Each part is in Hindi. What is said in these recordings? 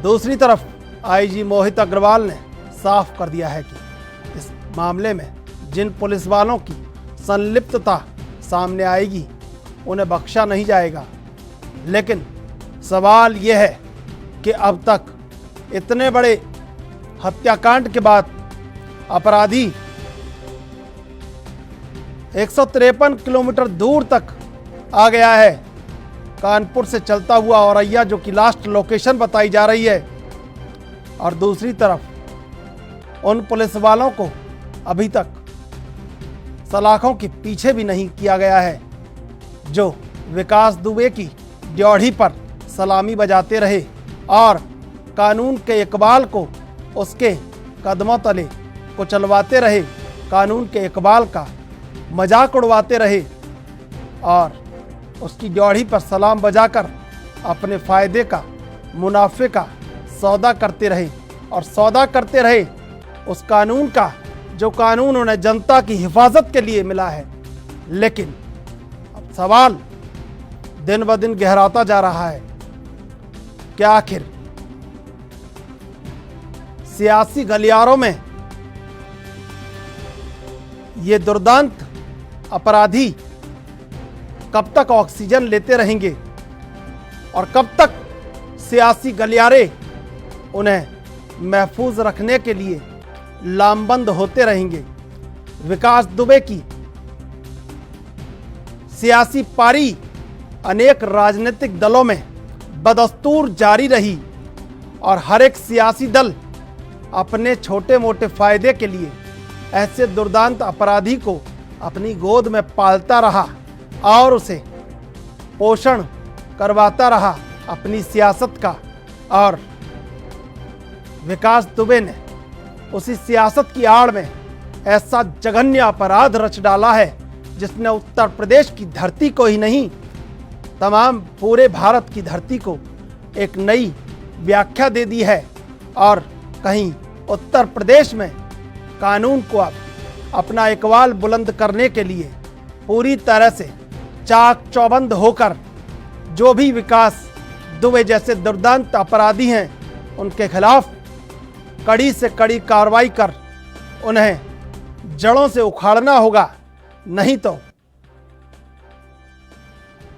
दूसरी तरफ आईजी मोहित अग्रवाल ने साफ कर दिया है कि इस मामले में जिन पुलिस वालों की संलिप्तता सामने आएगी उन्हें बख्शा नहीं जाएगा। लेकिन सवाल यह है कि अब तक इतने बड़े हत्याकांड के बाद अपराधी 153 किलोमीटर दूर तक आ गया है। कानपुर से चलता हुआ औरैया जो कि लास्ट लोकेशन बताई जा रही है, और दूसरी तरफ उन पुलिस वालों को अभी तक सलाखों के पीछे भी नहीं किया गया है जो विकास दुबे की ड्योढ़ी पर सलामी बजाते रहे और कानून के इकबाल को उसके कदमों तले कुचलवाते रहे, कानून के इकबाल का मजाक उड़वाते रहे और उसकी ड्योढ़ी पर सलाम बजाकर अपने फ़ायदे का, मुनाफे का सौदा करते रहे और सौदा करते रहे उस कानून का जो कानून उन्हें जनता की हिफाजत के लिए मिला है। लेकिन अब सवाल दिन ब दिन गहराता जा रहा है कि आखिर सियासी गलियारों में ये दुर्दांत अपराधी कब तक ऑक्सीजन लेते रहेंगे और कब तक सियासी गलियारे उन्हें महफूज रखने के लिए लामबंद होते रहेंगे। विकास दुबे की सियासी पारी अनेक राजनीतिक दलों में बदस्तूर जारी रही और हर एक सियासी दल अपने छोटे मोटे फायदे के लिए ऐसे दुर्दांत अपराधी को अपनी गोद में पालता रहा और उसे पोषण करवाता रहा अपनी सियासत का। और विकास दुबे ने उसी सियासत की आड़ में ऐसा जघन्य अपराध रच डाला है जिसने उत्तर प्रदेश की धरती को ही नहीं, तमाम पूरे भारत की धरती को एक नई व्याख्या दे दी है। और कहीं उत्तर प्रदेश में कानून को अब अपना इकबाल बुलंद करने के लिए पूरी तरह से चाक चौबंद होकर जो भी विकास दुबे जैसे दुर्दांत अपराधी हैं उनके खिलाफ कड़ी से कड़ी कार्रवाई कर उन्हें जड़ों से उखाड़ना होगा। नहीं तो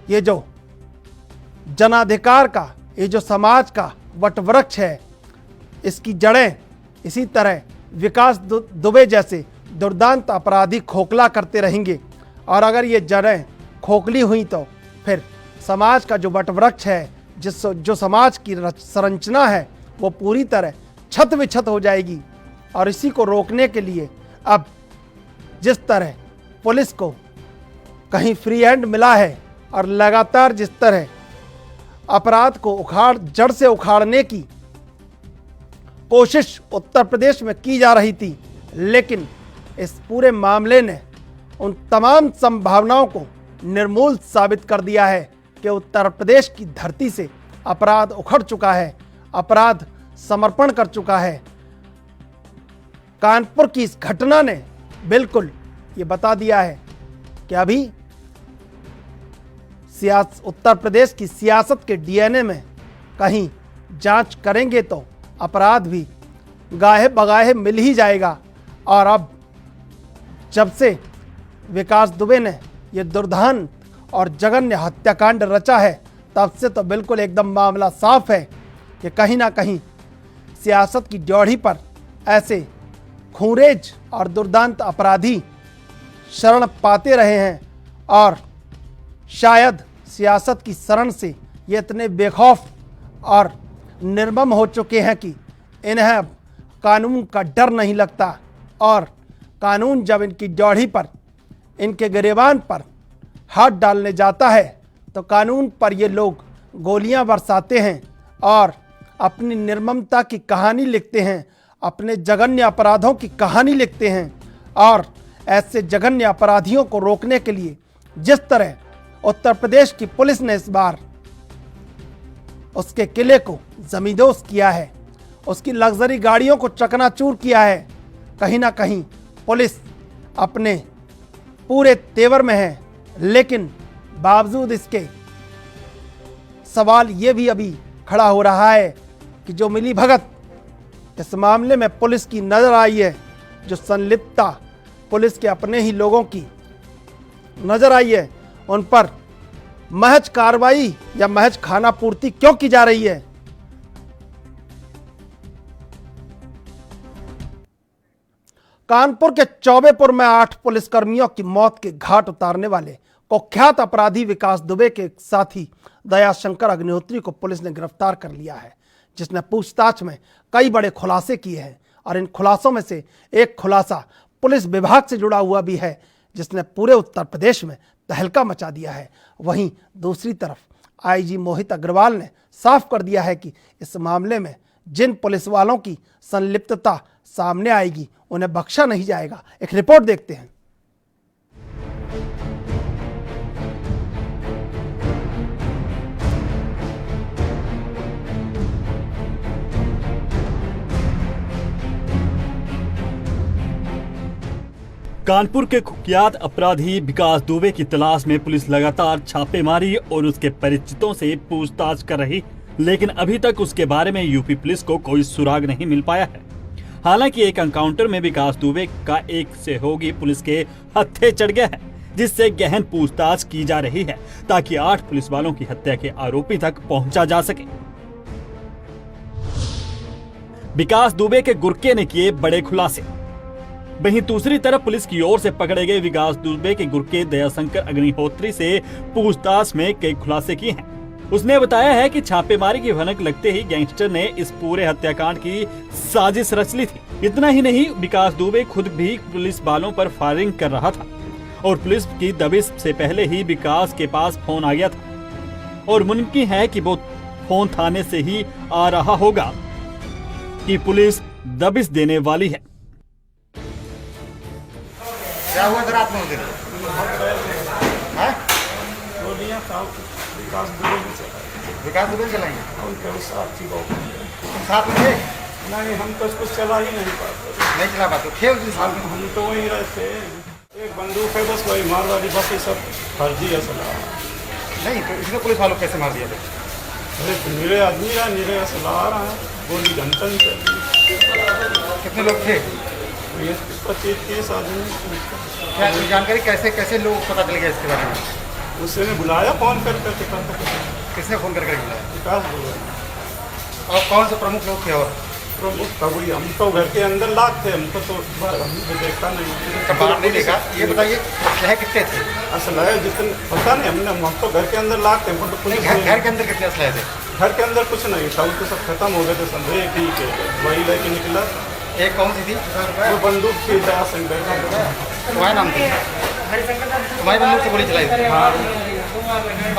ये जो जनाधिकार का, ये जो समाज का वटवृक्ष है, इसकी जड़ें इसी तरह विकास दुबे जैसे दुर्दांत अपराधी खोखला करते रहेंगे। और अगर ये जड़ें खोखली हुई तो फिर समाज का जो वटवृक्ष है, जो समाज की संरचना है, वो पूरी तरह छत विछत हो जाएगी। और इसी को रोकने के लिए अब जिस तरह पुलिस को कहीं फ्री हैंड मिला है और लगातार जिस तरह अपराध को जड़ से उखाड़ने की कोशिश उत्तर प्रदेश में की जा रही थी, लेकिन इस पूरे मामले ने उन तमाम संभावनाओं को निर्मूल साबित कर दिया है कि उत्तर प्रदेश की धरती से अपराध उखड़ चुका है, अपराध समर्पण कर चुका है। कानपुर की इस घटना ने बिल्कुल ये बता दिया है कि अभी उत्तर प्रदेश की सियासत के डीएनए में कहीं जांच करेंगे तो अपराध भी गाहे बगाहे मिल ही जाएगा। और अब जब से विकास दुबे ने ये दुर्दांत और जघन्य हत्याकांड रचा है, तब से तो बिल्कुल एकदम मामला साफ है कि कहीं ना कहीं सियासत की ड्योढ़ी पर ऐसे खूंरेज और दुर्दांत अपराधी शरण पाते रहे हैं। और शायद सियासत की शरण से ये इतने बेखौफ और निर्मम हो चुके हैं कि इन्हें अब कानून का डर नहीं लगता। और कानून जब इनकी ड्योढ़ी पर, इनके गिरेबान पर हाथ डालने जाता है तो कानून पर ये लोग गोलियां बरसाते हैं और अपनी निर्ममता की कहानी लिखते हैं, अपने जघन्य अपराधों की कहानी लिखते हैं। और ऐसे जघन्य अपराधियों को रोकने के लिए जिस तरह उत्तर प्रदेश की पुलिस ने इस बार उसके किले को जमींदोज किया है, उसकी लग्जरी गाड़ियों को चकनाचूर किया है, कहीं ना कहीं पुलिस अपने पूरे तेवर में है। लेकिन बावजूद इसके सवाल ये भी अभी खड़ा हो रहा है कि जो मिली भगत इस मामले में पुलिस की नजर आई है, जो संलिप्तता पुलिस के अपने ही लोगों की नजर आई है, उन पर महज कार्रवाई या महज खाना पूर्ति क्यों की जा रही है? कानपुर के चौबेपुर में 8 पुलिसकर्मियों की मौत के घाट उतारने वाले कुख्यात अपराधी विकास दुबे के साथी दयाशंकर अग्निहोत्री को पुलिस ने गिरफ्तार कर लिया है, जिसने पूछताछ में कई बड़े खुलासे किए हैं। और इन खुलासों में से एक खुलासा पुलिस विभाग से जुड़ा हुआ भी है, जिसने पूरे उत्तर प्रदेश में तहलका मचा दिया है। वहीं दूसरी तरफ आईजी मोहित अग्रवाल ने साफ कर दिया है कि इस मामले में जिन पुलिस वालों की संलिप्तता सामने आएगी उन्हें बख्शा नहीं जाएगा। एक रिपोर्ट देखते हैं। कानपुर के कुख्यात अपराधी विकास दुबे की तलाश में पुलिस लगातार छापेमारी और उसके परिचितों से पूछताछ कर रही, लेकिन अभी तक उसके बारे में यूपी पुलिस को कोई सुराग नहीं मिल पाया है। हालांकि एक एनकाउंटर में विकास दुबे का एक सहयोगी पुलिस के हत्थे चढ़ गया है, जिससे गहन पूछताछ की जा रही है ताकि 8 पुलिस वालों की हत्या के आरोपी तक पहुंचा जा सके। विकास दुबे के गुर्के ने किए बड़े खुलासे। वहीं दूसरी तरफ पुलिस की ओर से पकड़े गए विकास दुबे के गुर्के दयाशंकर अग्निहोत्री से पूछताछ में कई खुलासे किए हैं। उसने बताया है कि छापेमारी की भनक लगते ही गैंगस्टर ने इस पूरे हत्याकांड की साजिश रच ली थी। इतना ही नहीं, विकास दुबे खुद भी पुलिस वालों पर फायरिंग कर रहा था और पुलिस की दबिश से पहले ही विकास के पास फोन आ गया था और मुमकिन है कि वो फोन थाने से ही आ रहा होगा कि पुलिस दबिश देने वाली है। क्या हुआ रात में? विकास दुबे चलाएंगे साथ में थे? नहीं, हम तो कुछ चला ही नहीं पाते। नहीं चला पाते थे उस दिन साथ में? हम तो वहीं रहते। एक बंदूक है बस, वही मारवाड़ी, बाकी सब फर्जी असला। नहीं तो इसने पुलिस वालों कैसे मार दिया? अरे निरे आदमी है, निरे असला आ रहा है, गोली घंटन चल रही। कितने लोग थे? 25-30 आदमी। क्या जानकारी कैसे कैसे लोग पता चल गया इसके बारे में? उसने बुलाया फोन करके। किसने फोन करके बुलाया? विकास दुबे। और कौन से प्रमुख लोग थे? और प्रमुख कबूरी, हम तो घर के अंदर लाग थे, हमको तो हमने देखा नहीं। कब बाहर नहीं देखा? ये बताइए चाहे कितने थे? असला है जितने पता नहीं, हम तो घर के अंदर लाग थे, हमको तो नहीं, घर के अंदर कितने असला थे? घर के अंदर कुछ नहीं था, उसके सब खत्म हो गए थे। समझे एक ही के वही लेके निकला। एक कौन सी थी? वो बंदूक की दयाशंकर। तुम्हारा नाम थी? तुम्हारी बंदूक से गोली चलाई थी? हाँ।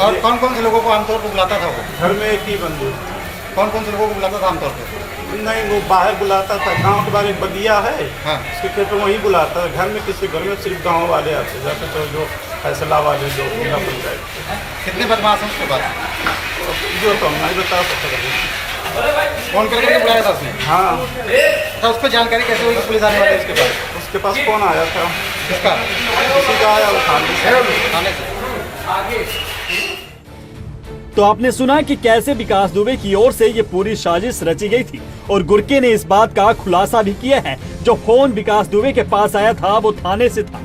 और कौन कौन से लोगों को आमतौर पर बुलाता था वो? घर में एक ही बंदूक। कौन कौन से लोगों को बुलाता था आमतौर पर? नहीं, वो बाहर बुलाता था। गांव के बारे में बगिया है, हाँ, उसके खेत में वहीं बुलाता था। घर में किसी घर में सिर्फ गाँव वाले आते जाते, तो जो फैसला वाले जो जिला पंचायत। कितने बदमाश हैं उसके पास? जो तो हम नहीं बता सकते। फोन करके बुलाया था उसने? हाँ। तो उसको जानकारी कैसे हुई कि पुलिस आने वाली है उसके पास? उसके पास कौन आया था? किसका? किसी का आया, वो थाने से। तो आपने सुना कि कैसे विकास दुबे की ओर से ये पूरी साजिश रची गई थी और गुर्के ने इस बात का खुलासा भी किया है, जो फोन विकास दुबे के पास आया था वो थाने से था।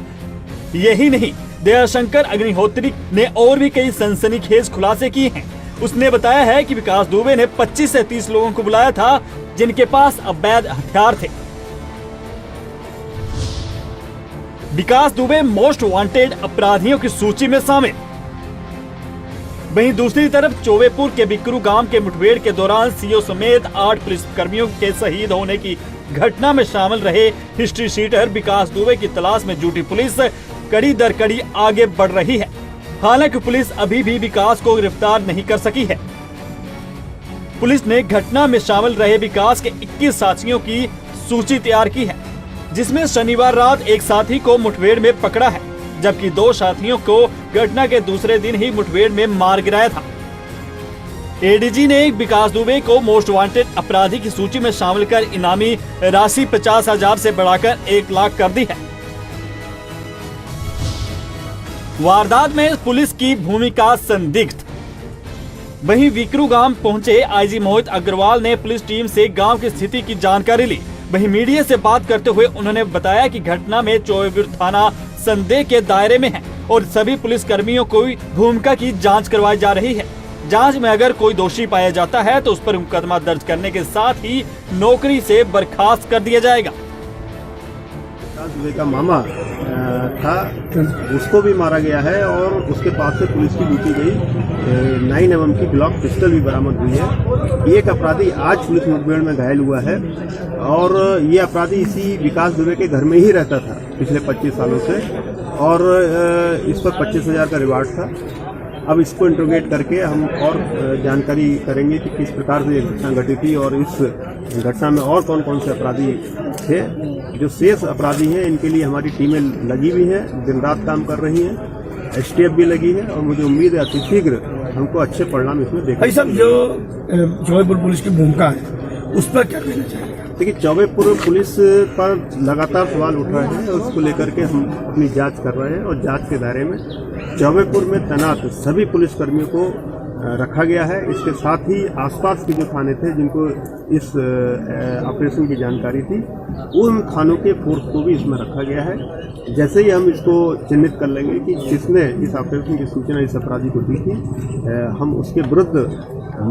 यही नहीं, दयाशंकर अग्निहोत्री ने और भी कई सनसनीखेज खुलासे किए हैं। उसने बताया है कि विकास दुबे ने 25 से 30 लोगों को बुलाया था जिनके पास अवैध हथियार थे। विकास दुबे मोस्ट वांटेड अपराधियों की सूची में शामिल। वहीं दूसरी तरफ चौबेपुर के बिकरू गांव के मुठभेड़ के दौरान सीओ समेत 8 पुलिसकर्मियों के शहीद होने की घटना में शामिल रहे हिस्ट्री शीटर विकास दुबे की तलाश में जुटी पुलिस कड़ी दर कड़ी आगे बढ़ रही है। हालांकि पुलिस अभी भी विकास को गिरफ्तार नहीं कर सकी है। पुलिस ने घटना में शामिल रहे विकास के 21 साथियों की सूची तैयार की है, जिसमें शनिवार रात एक साथी को मुठभेड़ में पकड़ा है, जबकि 2 साथियों को घटना के दूसरे दिन ही मुठभेड़ में मार गिराया था। एडीजी ने विकास दुबे को मोस्ट वांटेड अपराधी की सूची में शामिल कर इनामी राशि 50,000 से बढ़ाकर 1 लाख कर दी है। वारदात में पुलिस की भूमिका संदिग्ध। वहीं विकरू गांव पहुंचे आईजी मोहित अग्रवाल ने पुलिस टीम से गांव की स्थिति की जानकारी ली। वहीं मीडिया से बात करते हुए उन्होंने बताया कि घटना में चौबेपुर थाना संदेह के दायरे में है और सभी पुलिस कर्मियों को भूमिका की जांच करवाई जा रही है। जांच में अगर कोई दोषी पाया जाता है तो उस पर मुकदमा दर्ज करने के साथ ही नौकरी से बर्खास्त कर दिया जाएगा। दुबे का मामा था, उसको भी मारा गया है और उसके पास से पुलिस की लूटी गई 9 mm की ग्लॉक पिस्टल भी बरामद हुई है। एक अपराधी आज पुलिस मुठभेड़ में घायल हुआ है और ये अपराधी इसी विकास दुबे के घर में ही रहता था पिछले 25 सालों से और इस पर 25,000 का रिवार्ड था। अब इसको इंट्रोगेट करके हम और जानकारी करेंगे कि किस प्रकार से ये घटना घटी थी और इस घटना में और कौन कौन से अपराधी थे। जो शेष अपराधी हैं इनके लिए हमारी टीमें लगी हुई हैं, दिन रात काम कर रही हैं, एसटीएफ भी लगी है और मुझे उम्मीद है अति शीघ्र हमको अच्छे परिणाम इसमें देखने। भाई साहब, जो चौबेपुर पुलिस की भूमिका है उस पर क्या कहना चाहिए? देखिए, चौबेपुर पुलिस पर लगातार सवाल उठ रहे हैं और उसको लेकर के हम अपनी जांच कर रहे हैं और जांच के दायरे में चौबेपुर में तैनात सभी पुलिसकर्मियों को रखा गया है। इसके साथ ही आसपास के जो थाने थे जिनको इस ऑपरेशन की जानकारी थी, उन थानों के फोर्स को भी इसमें रखा गया है। जैसे ही हम इसको चिन्हित कर लेंगे कि किसने इस ऑपरेशन की सूचना इस अपराधी को दी थी, हम उसके विरुद्ध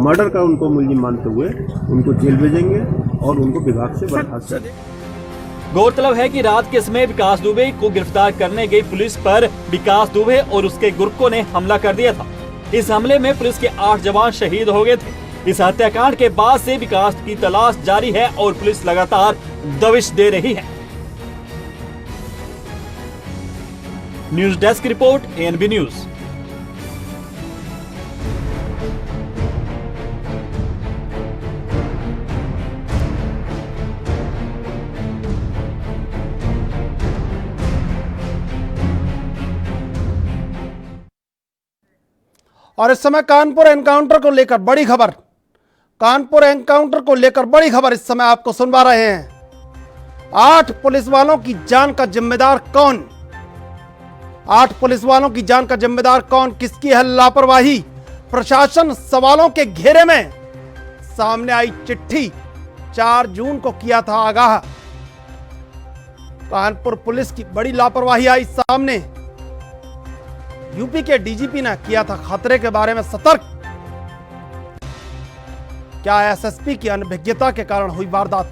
मर्डर का उनको मुलजिम मानते हुए उनको जेल भेजेंगे और उनको विभाग से बर्खास्त कर देंगे। गौरतलब है कि रात के समय विकास दुबे को गिरफ्तार करने गई पुलिस पर विकास दुबे और उसके गुर्गों ने हमला कर दिया था। इस हमले में पुलिस के 8 जवान शहीद हो गए थे। इस हत्याकांड के बाद से विकास की तलाश जारी है और पुलिस लगातार दबिश दे रही है। News desk report, ANB news. और इस समय कानपुर एनकाउंटर को लेकर बड़ी खबर, कानपुर एनकाउंटर को लेकर बड़ी खबर इस समय आपको सुनवा रहे हैं। 8 पुलिस वालों की जान का जिम्मेदार कौन? 8 पुलिस वालों की जान का जिम्मेदार कौन? किसकी है लापरवाही? प्रशासन सवालों के घेरे में। सामने आई चिट्ठी, 4 जून को किया था आगाह। कानपुर पुलिस की बड़ी लापरवाही आई सामने। यूपी के डीजीपी ने किया था खतरे के बारे में सतर्क। क्या एसएसपी की अनभिज्ञता के कारण हुई वारदात?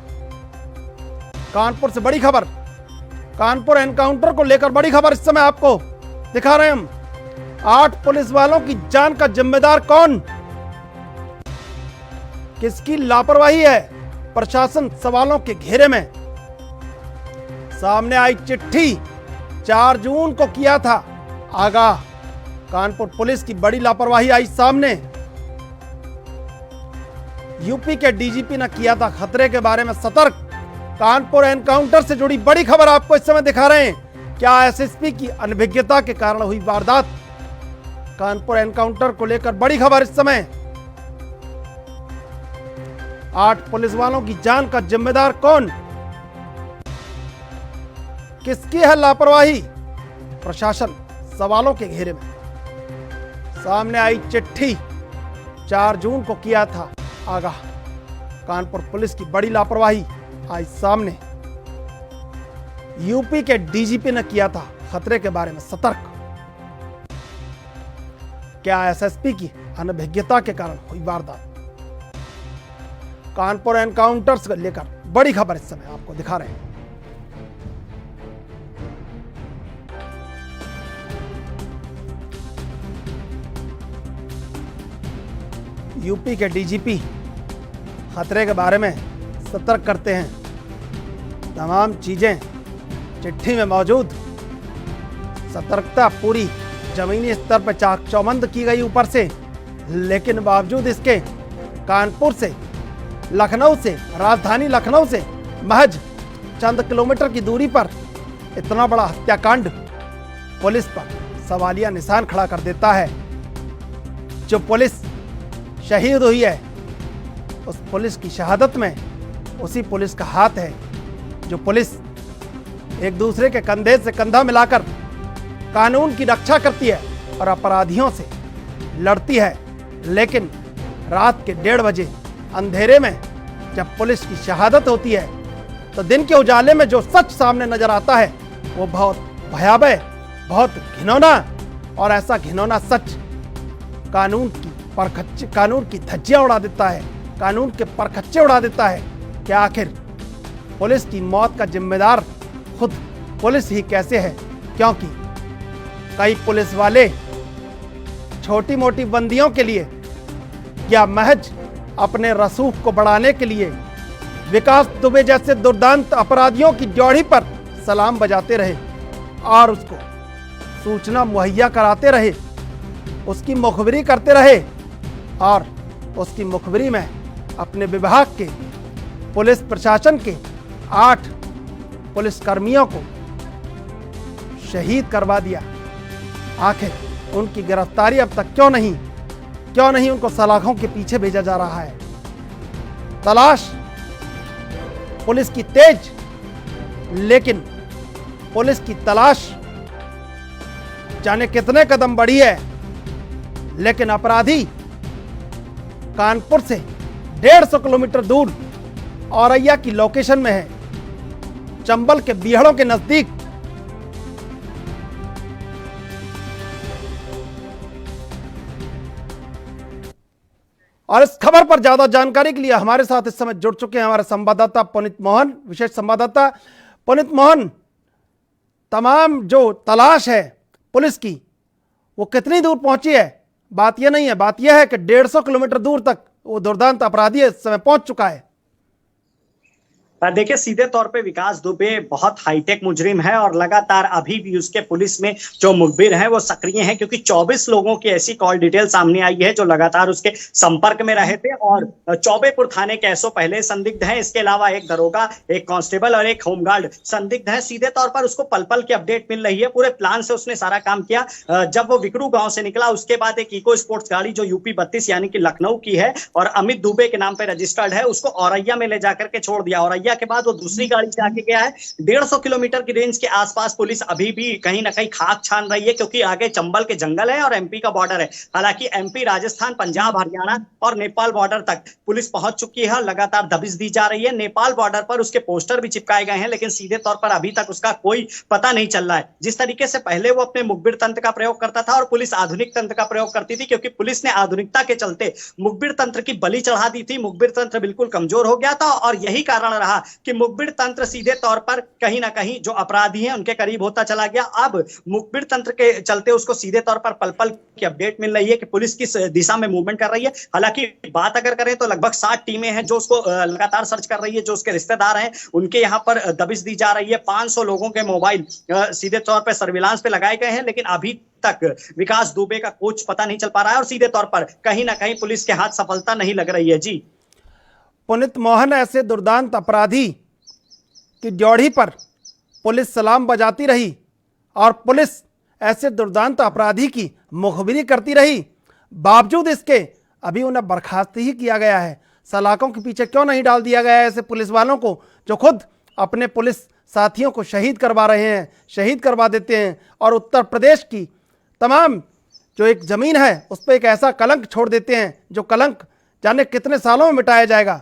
कानपुर से बड़ी खबर, कानपुर एनकाउंटर को लेकर बड़ी खबर इस समय आपको दिखा रहे हैं हम। 8 पुलिस वालों की जान का जिम्मेदार कौन? किसकी लापरवाही है? प्रशासन सवालों के घेरे में। सामने आई चिट्ठी, 4 जून को किया था आगाह। कानपुर पुलिस की बड़ी लापरवाही आई सामने। यूपी के डीजीपी ने किया था खतरे के बारे में सतर्क। कानपुर एनकाउंटर से जुड़ी बड़ी खबर आपको इस समय दिखा रहे हैं। क्या एसएसपी की अनभिज्ञता के कारण हुई वारदात? कानपुर एनकाउंटर को लेकर बड़ी खबर इस समय। 8 पुलिस वालों की जान का जिम्मेदार कौन? किसकी है लापरवाही? प्रशासन सवालों के घेरे में। सामने आई चिट्ठी, 4 जून को किया था आगाह। कानपुर पुलिस की बड़ी लापरवाही आई सामने। यूपी के डीजीपी ने किया था खतरे के बारे में सतर्क। क्या एसएसपी की अनभिज्ञता के कारण हुई वारदात? कानपुर एनकाउंटर से लेकर बड़ी खबर इस समय आपको दिखा रहे हैं। यूपी के डीजीपी खतरे के बारे में सतर्क करते हैं। तमाम चीजें चिट्ठी में मौजूद। सतर्कता पूरी जमीनी स्तर पर चाक चौबंद की गई ऊपर से, लेकिन बावजूद इसके कानपुर से, लखनऊ से, राजधानी लखनऊ से महज चंद किलोमीटर की दूरी पर इतना बड़ा हत्याकांड पुलिस पर सवालिया निशान खड़ा कर देता है। जो पुलिस शहीद हुई है, उस पुलिस की शहादत में उसी पुलिस का हाथ है। जो पुलिस एक दूसरे के कंधे से कंधा मिलाकर कानून की रक्षा करती है और अपराधियों से लड़ती है, लेकिन रात के 1:30 बजे अंधेरे में जब पुलिस की शहादत होती है तो दिन के उजाले में जो सच सामने नजर आता है वो बहुत भयावह, बहुत घिनौना, और ऐसा घिनौना सच कानून की धज्जियां उड़ा देता है, कानून के परखच्चे उड़ा देता है कि आखिर पुलिस की मौत का जिम्मेदार खुद पुलिस ही कैसे है। क्योंकि कई पुलिस वाले छोटी मोटी बंदियों के लिए या महज अपने रसूख को बढ़ाने के लिए विकास दुबे जैसे दुर्दांत अपराधियों की ड्योढ़ी पर सलाम बजाते रहे और उसको सूचना मुहैया कराते रहे, उसकी मुखबिरी करते रहे और उसकी मुखबिरी में अपने विभाग के, पुलिस प्रशासन के 8 पुलिसकर्मियों को शहीद करवा दिया। आखिर उनकी गिरफ्तारी अब तक क्यों नहीं उनको सलाखों के पीछे भेजा जा रहा है। तलाश पुलिस की तेज, लेकिन पुलिस की तलाश जाने कितने कदम बढ़ी है, लेकिन अपराधी कानपुर से 150 किलोमीटर दूर औरैया की लोकेशन में है, चंबल के बीहड़ों के नजदीक। और इस खबर पर ज्यादा जानकारी के लिए हमारे साथ इस समय जुड़ चुके हैं हमारे संवाददाता पुनीत मोहन, विशेष संवाददाता। पुनीत मोहन, तमाम जो तलाश है पुलिस की वो कितनी दूर पहुंची है? बात यह नहीं है, बात यह है कि 150 किलोमीटर दूर तक वो दुर्दांत अपराधी इस समय पहुंच चुका है। देखिए, सीधे तौर पे विकास दुबे बहुत हाईटेक मुजरिम है और लगातार अभी भी उसके पुलिस में जो मुखबिर है वो सक्रिय है, क्योंकि 24 लोगों की ऐसी कॉल डिटेल सामने आई है जो लगातार उसके संपर्क में रहे थे और चौबेपुर थाने के एसओ पहले संदिग्ध हैं। इसके अलावा एक दरोगा, एक कांस्टेबल और एक होमगार्ड संदिग्ध है। सीधे तौर पर उसको पल पल की अपडेट मिल रही है। पूरे प्लान से उसने सारा काम किया। जब वो विकरू गांव से निकला उसके बाद एक इको स्पोर्ट्स गाड़ी जो यूपी 32 यानी कि लखनऊ की है और अमित दुबे के नाम पे रजिस्टर्ड है, उसको औरैया में ले जाकर के छोड़ दिया। औरैया के बाद वो दूसरी गाड़ी से आके गया है। 150 किलोमीटर की रेंज के आसपास पुलिस अभी भी कहीं ना कहीं खाक छान रही है, क्योंकि आगे चंबल के जंगल है और एमपी का बॉर्डर है। हालांकि एमपी, राजस्थान, पंजाब, हरियाणा और नेपाल बॉर्डर तक पुलिस पहुंच चुकी है। लगातार दबिश दी जा रही है। नेपाल बॉर्डर पर उसके पोस्टर भी चिपकाए गए हैं, लेकिन सीधे तौर पर अभी तक उसका कोई पता नहीं चल रहा है। जिस तरीके से पहले वो अपने मुखबिर तंत्र का प्रयोग करता था और पुलिस आधुनिक तंत्र का प्रयोग करती थी, क्योंकि पुलिस ने आधुनिकता के चलते मुखबिर तंत्र की बलि चढ़ा दी थी। मुखबिर तंत्र बिल्कुल कमजोर हो गया था और यही कारण रहा कि मुखबिर तंत्र सीधे तौर पर कहीं ना कहीं जो अपराधी हैं उनके करीब होता चला गया। अब मुखबिर तंत्र के चलते उसको सीधे तौर पर पल पल की अपडेट मिल रही है कि पुलिस किस दिशा में मूवमेंट कर रही है। हालांकि बात अगर करें तो लगभग 60 टीमें हैं जो उसको लगातार सर्च कर रही है। जो उसके रिश्तेदार हैं उनके यहाँ पर दबिश दी जा रही है। 500 लोगों के मोबाइल सीधे तौर पर सर्विलांस पे लगाए गए हैं, लेकिन अभी तक विकास दुबे का कुछ पता नहीं चल पा रहा है और सीधे तौर पर कहीं ना कहीं पुलिस के हाथ सफलता नहीं लग रही है। जी पुनीत मोहन, ऐसे दुर्दांत अपराधी की ड्योढ़ी पर पुलिस सलाम बजाती रही और पुलिस ऐसे दुर्दांत अपराधी की मुखबिरी करती रही, बावजूद इसके अभी उन्हें बर्खास्त ही किया गया है। सलाखों के पीछे क्यों नहीं डाल दिया गया है ऐसे पुलिस वालों को जो खुद अपने पुलिस साथियों को शहीद करवा रहे हैं, शहीद करवा देते हैं और उत्तर प्रदेश की तमाम जो एक ज़मीन है उस पर एक ऐसा कलंक छोड़ देते हैं जो कलंक जाने कितने सालों में मिटाया जाएगा।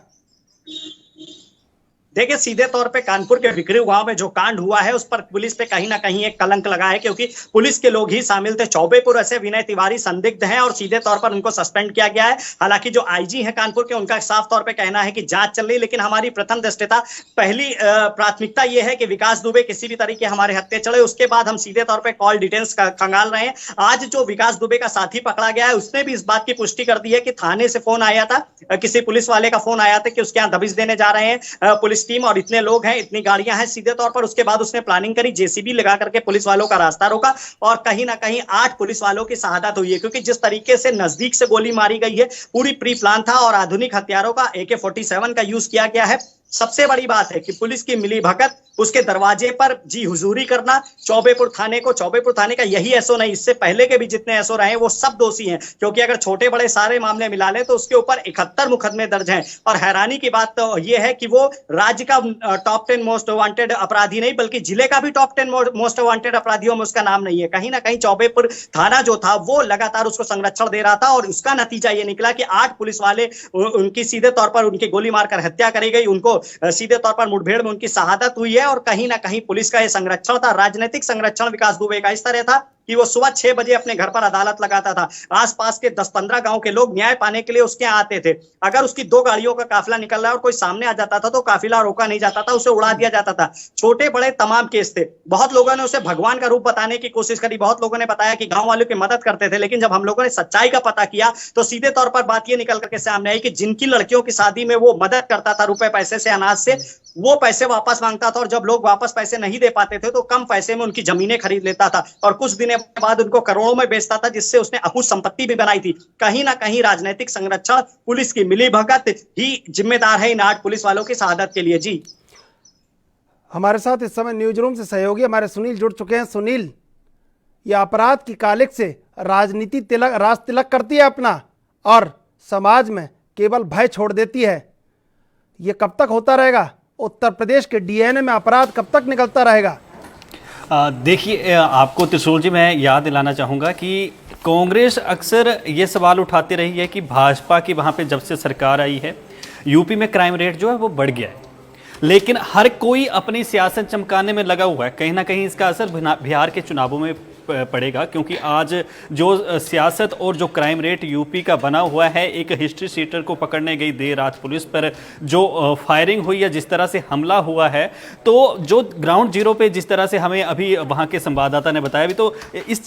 देखिए, सीधे तौर पे कानपुर के विकरू गांव में जो कांड हुआ है उस पर पुलिस पे कहीं ना कहीं एक कलंक लगा है, क्योंकि पुलिस के लोग ही शामिल थे। चौबेपुर ऐसे विनय तिवारी संदिग्ध हैं और सीधे तौर पर उनको सस्पेंड किया गया है। हालांकि जो आईजी हैं कानपुर के, उनका साफ तौर पे कहना है कि जांच चल रही, लेकिन हमारी प्रथम दृष्टता पहली प्राथमिकता यह है कि विकास दुबे किसी भी तरीके हमारे हत्थे चढ़े, उसके बाद हम सीधे तौर पर कॉल डिटेल्स खंगाल रहे हैं। आज जो विकास दुबे का साथी पकड़ा गया है उसने भी इस बात की पुष्टि कर दी है कि थाने से फोन आया था, किसी पुलिस वाले का फोन आया था कि उसके यहाँ दबिश देने जा रहे हैं पुलिस टीम और इतने लोग हैं, इतनी गाड़ियां हैं। सीधे तौर पर उसके बाद उसने प्लानिंग करी, जेसीबी लगा करके पुलिस वालों का रास्ता रोका और कहीं ना कहीं 8 पुलिस वालों की शहादत हुई है, क्योंकि जिस तरीके से नजदीक से गोली मारी गई है पूरी प्री प्लान था और आधुनिक हथियारों का AK-47 का यूज किया गया है। सबसे बड़ी बात है कि पुलिस की मिली भगत, उसके दरवाजे पर जी हुजूरी करना, चौबेपुर थाने का यही एसओ नहीं, इससे पहले के भी जितने एसओ रहे वो सब दोषी हैं, क्योंकि अगर छोटे बड़े सारे मामले मिला लें तो उसके ऊपर 71 मुकदमे दर्ज हैं। और हैरानी की बात तो ये है कि वो राज्य का टॉप 10 मोस्ट वांटेड अपराधी नहीं, बल्कि जिले का भी टॉप 10 मोस्ट वांटेड अपराधियों में उसका नाम नहीं है। कहीं ना कहीं चौबेपुर थाना जो था वो लगातार उसको संरक्षण दे रहा था, और उसका नतीजा ये निकला कि 8 पुलिस वाले उनकी सीधे तौर पर उनकी गोली मारकर हत्या करी गई, उनको सीधे तौर पर मुठभेड़ में उनकी शहादत हुई है। और कहीं ना कहीं पुलिस का यह संरक्षण था, राजनीतिक संरक्षण विकास दुबे का इस तरह था कि वो सुबह 6 बजे अपने घर पर अदालत लगाता था। आसपास के 10-15 गांव के लोग न्याय पाने के लिए उसके यहाँ आते थे। अगर उसकी 2 गाड़ियों का काफिला निकल रहा है और कोई सामने आ जाता था तो काफिला रोका नहीं जाता था, उसे उड़ा दिया जाता था। छोटे बड़े तमाम केस थे। बहुत लोगों ने उसे भगवान का रूप बताने की कोशिश करी, बहुत लोगों ने बताया कि गांव वालों की मदद करते थे, लेकिन जब हम लोगों ने सच्चाई का पता किया तो सीधे तौर पर बात ये निकल करके सामने आई कि जिनकी लड़कियों की शादी में वो मदद करता था रुपए पैसे से, अनाज से, वो पैसे वापस मांगता था, और जब लोग वापस पैसे नहीं दे पाते थे तो कम पैसे में उनकी जमीनें खरीद लेता था और कुछ दिनों बाद उनको करोड़ों में बेचता था, जिससे उसने अकुत संपत्ति भी बनाई थी। कहीं ना कहीं राजनीतिक संरक्षण, पुलिस की मिलीभगत ही जिम्मेदार है इन 8 पुलिस वालों की शहादत के लिए। जी, हमारे साथ इस समय न्यूज रूम से सहयोगी हमारे सुनील जुड़ चुके हैं। सुनील, ये अपराध की कालिक से राजनीति राज तिलक करती है अपना और समाज में केवल भय छोड़ देती है। ये कब तक होता रहेगा? उत्तर प्रदेश के डीएनए में अपराध कब तक निकलता रहेगा? देखिए, आपको त्रिशूल जी मैं याद दिलाना चाहूँगा कि कांग्रेस अक्सर ये सवाल उठाती रही है कि भाजपा की वहाँ पे जब से सरकार आई है यूपी में क्राइम रेट जो है वो बढ़ गया है, लेकिन हर कोई अपनी सियासत चमकाने में लगा हुआ है। कहीं ना कहीं इसका असर बिहार के चुनावों में पड़ेगा, क्योंकि आज जो सियासत और जो क्राइम रेट यूपी का बना हुआ है, एक हिस्ट्री शीटर को पकड़ने गई देर रात पुलिस पर जो फायरिंग हुई है, जिस तरह से हमला हुआ है, तो जो ग्राउंड जीरो पे जिस तरह से हमें अभी वहाँ के संवाददाता ने बताया भी, तो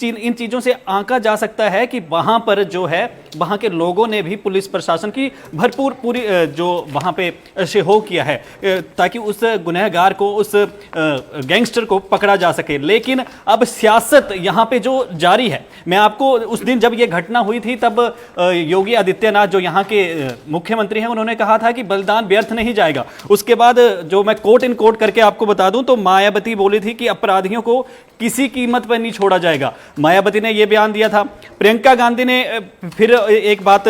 इन चीज़ों से आंका जा सकता है कि वहाँ पर जो है वहाँ के लोगों ने भी पुलिस प्रशासन की भरपूर पूरी जो वहाँ पे सहयोग किया है ताकि उस गुनहगार को, उस गैंगस्टर को पकड़ा जा सके। लेकिन अब सियासत यहाँ पे जो जारी है, मैं आपको उस दिन जब ये घटना हुई थी तब योगी आदित्यनाथ जो यहाँ के मुख्यमंत्री हैं, उन्होंने कहा था कि बलिदान व्यर्थ नहीं जाएगा। उसके बाद जो मैं कोट इन कोट करके आपको बता दूं तो मायावती बोली थी कि अपराधियों को किसी कीमत पर नहीं छोड़ा जाएगा। मायावती ने यह बयान दिया था। प्रियंका गांधी ने फिर एक बात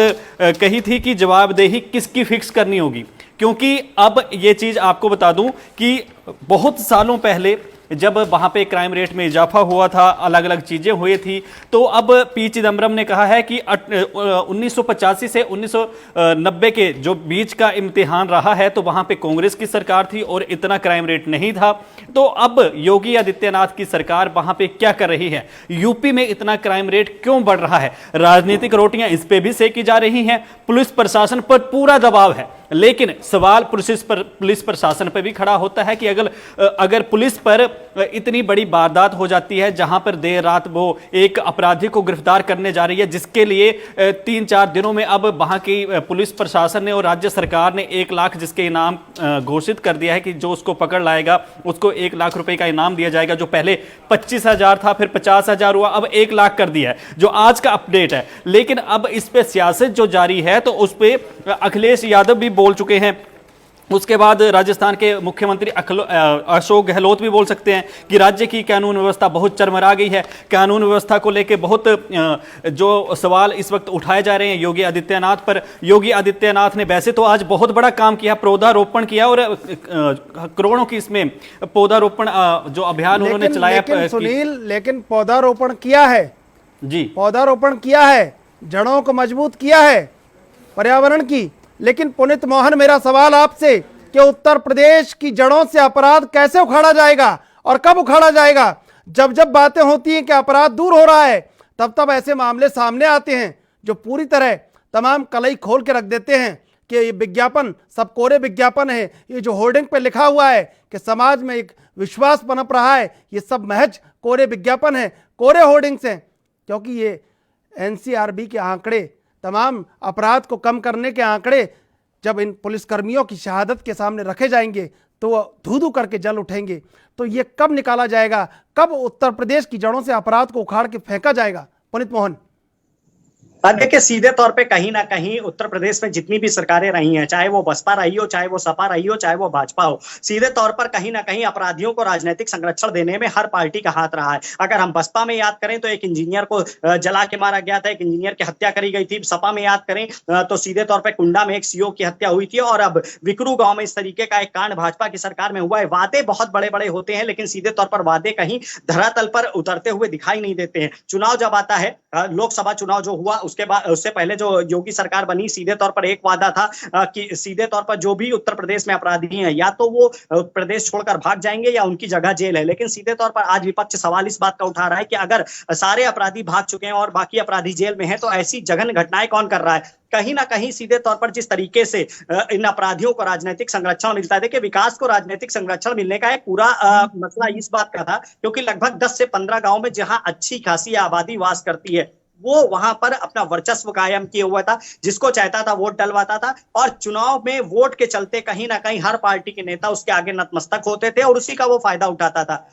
कही थी कि जवाबदेही किसकी फिक्स करनी होगी, क्योंकि अब ये चीज आपको बता दूं कि बहुत सालों पहले जब वहां पे क्राइम रेट में इजाफा हुआ था, अलग अलग चीजें हुई थी, तो अब पी चिदम्बरम ने कहा है कि 1985 से 1990 के जो बीच का इम्तिहान रहा है, तो वहां पे कांग्रेस की सरकार थी और इतना क्राइम रेट नहीं था। तो अब योगी आदित्यनाथ की सरकार वहां पे क्या कर रही है? यूपी में इतना क्राइम रेट क्यों बढ़ रहा है? राजनीतिक रोटियां इस पे भी सेकी जा रही हैं, पुलिस प्रशासन पर पूरा दबाव है, लेकिन सवाल पुलिस प्रशासन पर भी खड़ा होता है कि अगर पुलिस पर इतनी बड़ी वारदात हो जाती है जहां पर देर रात वो एक अपराधी को गिरफ्तार करने जा रही है, जिसके लिए 3-4 दिनों में अब वहां की पुलिस प्रशासन ने और राज्य सरकार ने 1 लाख जिसके इनाम घोषित कर दिया है कि जो उसको पकड़ लाएगा उसको 1 लाख रुपए का इनाम दिया जाएगा। जो पहले 25,000 था, फिर 50,000 हुआ, अब 1 लाख कर दिया है, जो आज का अपडेट है। लेकिन अब इस पे सियासत जो जारी है, तो उस पे अखिलेश यादव भी बोल चुके हैं। उसके बाद राजस्थान के मुख्यमंत्री अशोक गहलोत भी बोल सकते हैं कि राज्य की कानून व्यवस्था बहुत चरमरा गई है। कानून व्यवस्था को लेकर बहुत जो सवाल इस वक्त उठाए जा रहे हैं योगी आदित्यनाथ पर। योगी आदित्यनाथ ने वैसे तो आज बहुत बड़ा काम किया, पौधारोपण किया, और करोड़ों की इसमें पौधारोपण जो अभियान उन्होंने चलाया। लेकिन पौधारोपण किया है जी, पौधारोपण किया है, जड़ों को मजबूत किया है पर्यावरण की। लेकिन पुनीत मोहन, मेरा सवाल आपसे कि उत्तर प्रदेश की जड़ों से अपराध कैसे उखाड़ा जाएगा और कब उखाड़ा जाएगा? जब जब बातें होती हैं कि अपराध दूर हो रहा है, तब तब ऐसे मामले सामने आते हैं जो पूरी तरह तमाम कलई खोल के रख देते हैं कि ये विज्ञापन सब कोरे विज्ञापन है। ये जो होर्डिंग पे लिखा हुआ है कि समाज में एक विश्वास पनप रहा है, ये सब महज कोरे विज्ञापन है, कोरे होर्डिंग्स हैं। क्योंकि ये एनसीआरबी के आंकड़े, तमाम अपराध को कम करने के आंकड़े जब इन पुलिसकर्मियों की शहादत के सामने रखे जाएंगे तो धू धू करके जल उठेंगे। तो ये कब निकाला जाएगा? कब उत्तर प्रदेश की जड़ों से अपराध को उखाड़ के फेंका जाएगा? पुनीत मोहन, देखिए सीधे तौर पे कहीं ना कहीं उत्तर प्रदेश में जितनी भी सरकारें रही हैं, चाहे वो बसपा रही हो, चाहे वो सपा रही हो, चाहे वो भाजपा हो, सीधे तौर पर कहीं ना कहीं अपराधियों को राजनीतिक संरक्षण देने में हर पार्टी का हाथ रहा है। अगर हम बसपा में याद करें तो एक इंजीनियर को जला के मारा गया था, एक इंजीनियर की हत्या करी गई थी। सपा में याद करें तो सीधे तौर पर कुंडा में एक सीओ की हत्या हुई थी, और अब विकरू गांव में इस तरीके का एक कांड भाजपा की सरकार में हुआ है। वादे बहुत बड़े बड़े होते हैं, लेकिन सीधे तौर पर वादे कहीं धरातल पर उतरते हुए दिखाई नहीं देते हैं। चुनाव जब आता है, लोकसभा चुनाव जो हुआ उसके बाद, उससे पहले जो योगी सरकार बनी, सीधे तौर पर एक वादा था कि सीधे तौर पर जो भी उत्तर प्रदेश में अपराधी हैं या तो वो प्रदेश छोड़कर भाग जाएंगे या उनकी जगह जेल है। लेकिन सीधे तौर पर आज विपक्ष सवाल इस बात का उठा रहा है कि अगर सारे अपराधी भाग चुके हैं और बाकी अपराधी जेल में हैं तो ऐसी जघन्य घटनाएं कौन कर रहा है। कहीं ना कहीं सीधे तौर पर जिस तरीके से इन अपराधियों को राजनीतिक संरक्षण मिलता है, देखिए विकास को राजनीतिक संरक्षण मिलने का एक पूरा मसला इस बात का था क्योंकि लगभग 10 से 15 गांव में जहां अच्छी खासी आबादी वास करती है, वो वहां पर अपना वर्चस्व कायम किए हुआ था। जिसको चाहता था वोट डलवाता था, और चुनाव में वोट के चलते कहीं ना कहीं हर पार्टी के नेता उसके आगे नतमस्तक होते थे और उसी का वो फायदा उठाता था।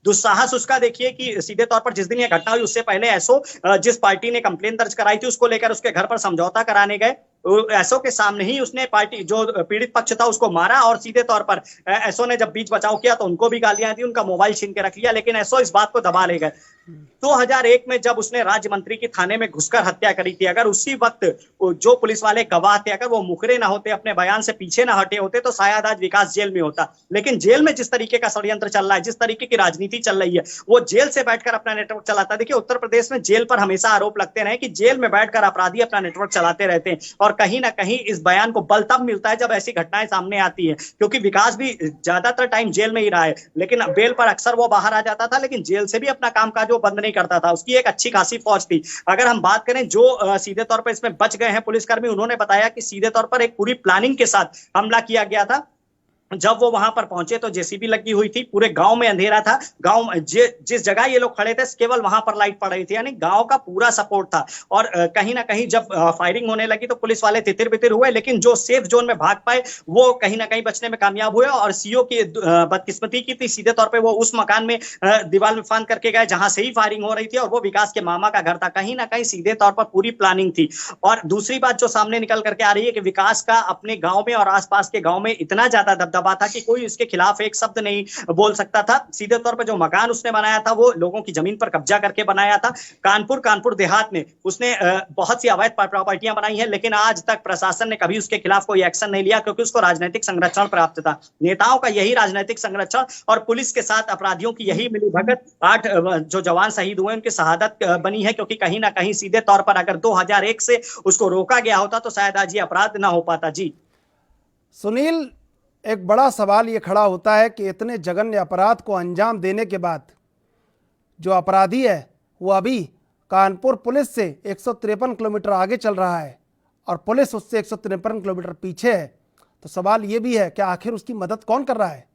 दुस्साहस उसका देखिए कि सीधे तौर पर जिस दिन ये घटना हुई उससे पहले एसओ जिस पार्टी ने कंप्लेन दर्ज कराई थी उसको लेकर उसके घर पर समझौता कराने गए। एसओ के सामने ही उसने पार्टी जो पीड़ित पक्ष था उसको मारा, और सीधे तौर पर एसओ ने जब बीच बचाव किया तो उनको भी गालियां दी, उनका मोबाइल छीन के रख लिया। लेकिन एसओ इस बात को दबा ले गए। 2001 में जब उसने राज्य मंत्री की थाने में घुसकर हत्या करी थी, अगर उसी वक्त जो पुलिस वाले गवाह थे अगर वो मुकरे ना होते, अपने बयान से पीछे ना हटे होते, तो शायद आज विकास जेल में होता। लेकिन जेल में जिस तरीके का षड्यंत्र चल रहा है, जिस तरीके की राजनीति चल रही है, वो जेल से बैठकर अपना नेटवर्क चलाता है। देखिए उत्तर प्रदेश में जेल पर हमेशा आरोप लगते रहे कि जेल में बैठकर अपराधी अपना नेटवर्क चलाते रहते हैं, और कहीं ना कहीं इस बयान को बल तब मिलता है जब ऐसी घटनाएं सामने आती है। क्योंकि विकास भी ज्यादातर टाइम जेल में ही रहा है, लेकिन बेल पर अक्सर वो बाहर आ जाता था, लेकिन जेल से भी अपना कामकाज वो बंद नहीं करता था। उसकी एक अच्छी खासी फौज थी। अगर हम बात करें जो सीधे तौर पर इसमें बच गए हैं पुलिसकर्मी, उन्होंने बताया कि सीधे तौर पर एक पूरी प्लानिंग के साथ हमला किया गया था। जब वो वहां पर पहुंचे तो जेसीबी लगी हुई थी, पूरे गांव में अंधेरा था। गांव जिस जगह ये लोग खड़े थे केवल वहां पर लाइट पड़ रही थी, यानी गांव का पूरा सपोर्ट था। और कहीं ना कहीं जब फायरिंग होने लगी तो पुलिस वाले तितिर बितिर हुए, लेकिन जो सेफ जोन में भाग पाए वो कहीं ना कहीं बचने में कामयाब हुए। और सीओ की बदकिस्मती की थी, सीधे तौर पर वो उस मकान में दीवार में फांद करके गए जहां से ही फायरिंग हो रही थी, और वो विकास के मामा का घर था। कहीं ना कहीं सीधे तौर पर पूरी प्लानिंग थी। और दूसरी बात जो सामने निकल करके आ रही है कि विकास का अपने गांव में और आसपास के गांव में इतना ज्यादा दबदबा था कि कोई उसके खिलाफ एक शब्द नहीं बोल सकता था। सीधे तौर पर जो मकान उसने बनाया था वो लोगों की जमीन पर कब्जा करके बनाया था। कानपुर देहात में उसने बहुत सी अवैध प्रॉपर्टियां बनाई हैं, लेकिन आज तक प्रशासन ने कभी उसके खिलाफ कोई एक्शन नहीं लिया क्योंकि उसको राजनीतिक संरक्षण प्राप्त था। नेताओं का यही राजनीतिक संरक्षण और पुलिस के साथ अपराधियों की यही मिलीभगत 8 जो जवान शहीद हुए उनकी शहादत बनी है, क्योंकि कहीं ना कहीं सीधे तौर पर अगर 2001 से उसको रोका गया होता तो शायद आज ये अपराध ना हो पाता। जी सुनील, एक बड़ा सवाल ये खड़ा होता है कि इतने जघन्य अपराध को अंजाम देने के बाद जो अपराधी है वो अभी कानपुर पुलिस से 153 किलोमीटर आगे चल रहा है और पुलिस उससे 153 किलोमीटर पीछे है। तो सवाल ये भी है कि आखिर उसकी मदद कौन कर रहा है?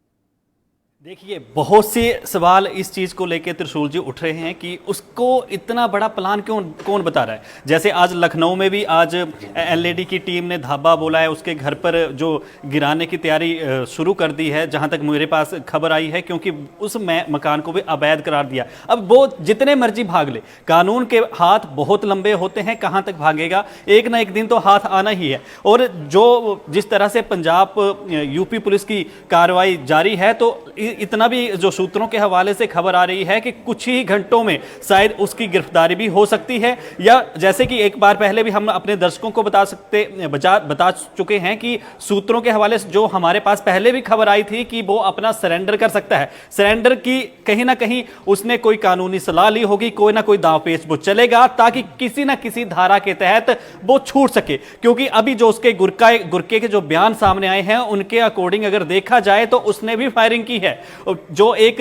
देखिए, बहुत से सवाल इस चीज़ को लेकर त्रिशूल जी उठ रहे हैं कि उसको इतना बड़ा प्लान कौन बता रहा है। जैसे आज लखनऊ में भी आज एलईडी की टीम ने धाबा बोला है, उसके घर पर जो गिराने की तैयारी शुरू कर दी है, जहां तक मेरे पास खबर आई है, क्योंकि उस मकान को भी अवैध करार दिया। अब वो जितने मर्जी भाग ले, कानून के हाथ बहुत लंबे होते हैं, कहाँ तक भागेगा, एक ना एक दिन तो हाथ आना ही है। और जो जिस तरह से पंजाब यूपी पुलिस की कार्रवाई जारी है, तो इतना भी जो सूत्रों के हवाले से खबर आ रही है कि कुछ ही घंटों में शायद उसकी गिरफ्तारी भी हो सकती है। या जैसे कि एक बार पहले भी हम अपने दर्शकों को बता चुके हैं कि सूत्रों के हवाले से जो हमारे पास पहले भी खबर आई थी कि वो अपना सरेंडर कर सकता है। सरेंडर की कहीं ना कहीं उसने कोई कानूनी सलाह ली होगी, कोई ना कोई दांव पेच वो चलेगा ताकि किसी ना किसी धारा के तहत वो छूट सके। क्योंकि अभी जो उसके गुरके के जो बयान सामने आए हैं उनके अकॉर्डिंग अगर देखा जाए तो उसने भी फायरिंग की है। जो एक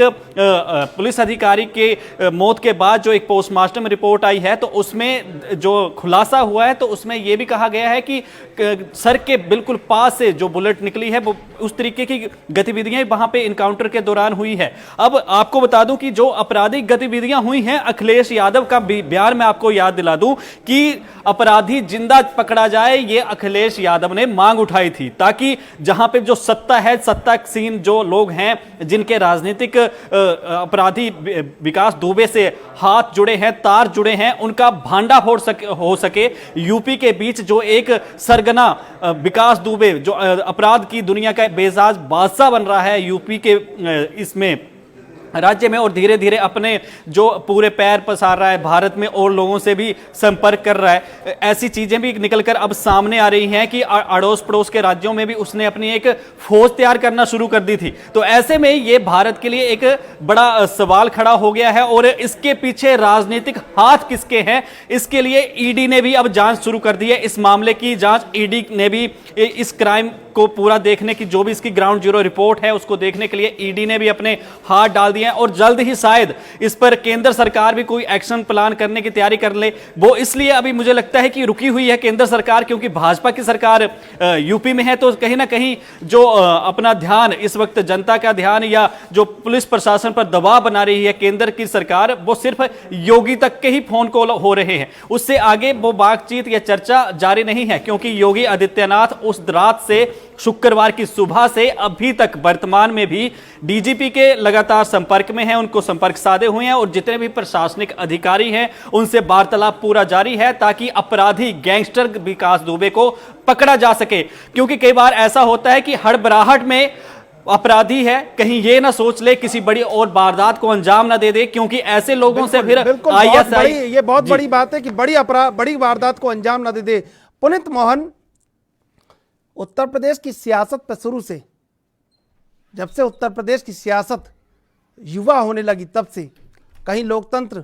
पुलिस अधिकारी के मौत के बाद जो एक पोस्टमार्टम रिपोर्ट आई है तो उसमें जो खुलासा हुआ है तो उसमें यह भी कहा गया है कि सर के बिल्कुल पास से जो बुलेट निकली है वो उस तरीके की गतिविधियां वहां पे इनकाउंटर के दौरान हुई है। अब आपको बता दूं कि जो आपराधिक गतिविधियां हुई हैं, अखिलेश यादव का बयान मैं आपको याद दिला दूं कि अपराधी जिंदा पकड़ा जाए, ये अखिलेश यादव ने मांग उठाई थी ताकि जहां पे जो सत्ता है, सत्तासीन जो लोग हैं, जिनके राजनीतिक अपराधी विकास दुबे से हाथ जुड़े हैं, तार जुड़े हैं, उनका भांडाफोड़ हो सके। यूपी के बीच जो एक सरगना विकास दुबे जो अपराध की दुनिया का बेजाज बादशाह बन रहा है यूपी के इसमें राज्य में, और धीरे धीरे अपने जो पूरे पैर पसार रहा है भारत में और लोगों से भी संपर्क कर रहा है, ऐसी चीजें भी निकलकर अब सामने आ रही हैं कि अड़ोस पड़ोस के राज्यों में भी उसने अपनी एक फौज तैयार करना शुरू कर दी थी। तो ऐसे में ये भारत के लिए एक बड़ा सवाल खड़ा हो गया है, और इसके पीछे राजनीतिक हाथ किसके हैं, इसके लिए ईडी ने भी अब जांच शुरू कर दी है। इस मामले की जांच ईडी ने भी, इस क्राइम को पूरा देखने की जो भी इसकी ग्राउंड जीरो रिपोर्ट है उसको देखने के लिए ईडी ने भी अपने हाथ डाल दिए हैं, और जल्द ही शायद इस पर केंद्र सरकार भी कोई एक्शन प्लान करने की तैयारी कर ले। वो इसलिए अभी मुझे लगता है कि रुकी हुई है केंद्र सरकार, क्योंकि भाजपा की सरकार यूपी में है, तो कहीं ना कहीं जो अपना ध्यान इस वक्त जनता का ध्यान या जो पुलिस प्रशासन पर दबाव बना रही है केंद्र की सरकार, वो सिर्फ योगी तक के ही फोन कॉल हो रहे हैं, उससे आगे वो बातचीत या चर्चा जारी नहीं है, क्योंकि योगी आदित्यनाथ उस रात से शुक्रवार की सुबह से अभी तक वर्तमान में भी डीजीपी के लगातार संपर्क में हैं, उनको संपर्क साधे हुए हैं, और जितने भी प्रशासनिक अधिकारी हैं उनसे वार्तालाप पूरा जारी है ताकि अपराधी गैंगस्टर विकास दुबे को पकड़ा जा सके। क्योंकि कई बार ऐसा होता है कि हड़बड़ाहट में अपराधी है कहीं ये ना सोच ले किसी बड़ी और वारदात को अंजाम ना दे दे, क्योंकि ऐसे लोगों से फिर ISI ये बहुत बड़ी बात है कि बड़ी वारदात को अंजाम ना दे दे। पुनीत मोहन, उत्तर प्रदेश की सियासत पर शुरू से, जब से उत्तर प्रदेश की सियासत युवा होने लगी तब से कहीं लोकतंत्र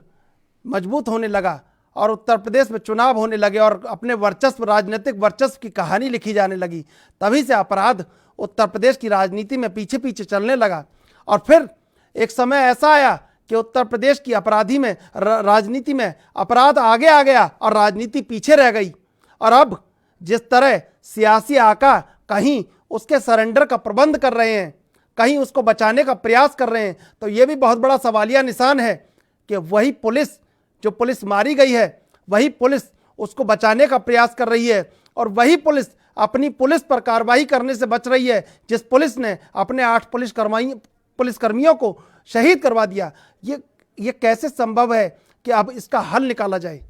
मजबूत होने लगा और उत्तर प्रदेश में चुनाव होने लगे और अपने वर्चस्व, राजनीतिक वर्चस्व की कहानी लिखी जाने लगी, तभी से अपराध उत्तर प्रदेश की राजनीति में पीछे पीछे चलने लगा। और फिर एक समय ऐसा आया कि उत्तर प्रदेश की अपराधी में राजनीति में अपराध आगे आ गया और राजनीति पीछे रह गई। और अब जिस तरह सियासी आका कहीं उसके सरेंडर का प्रबंध कर रहे हैं, कहीं उसको बचाने का प्रयास कर रहे हैं, तो ये भी बहुत बड़ा सवालिया निशान है कि वही पुलिस, जो पुलिस मारी गई है, वही पुलिस उसको बचाने का प्रयास कर रही है, और वही पुलिस अपनी पुलिस पर कार्रवाई करने से बच रही है जिस पुलिस ने अपने 8 पुलिसकर्मियों को शहीद करवा दिया। ये कैसे संभव है कि अब इसका हल निकाला जाए?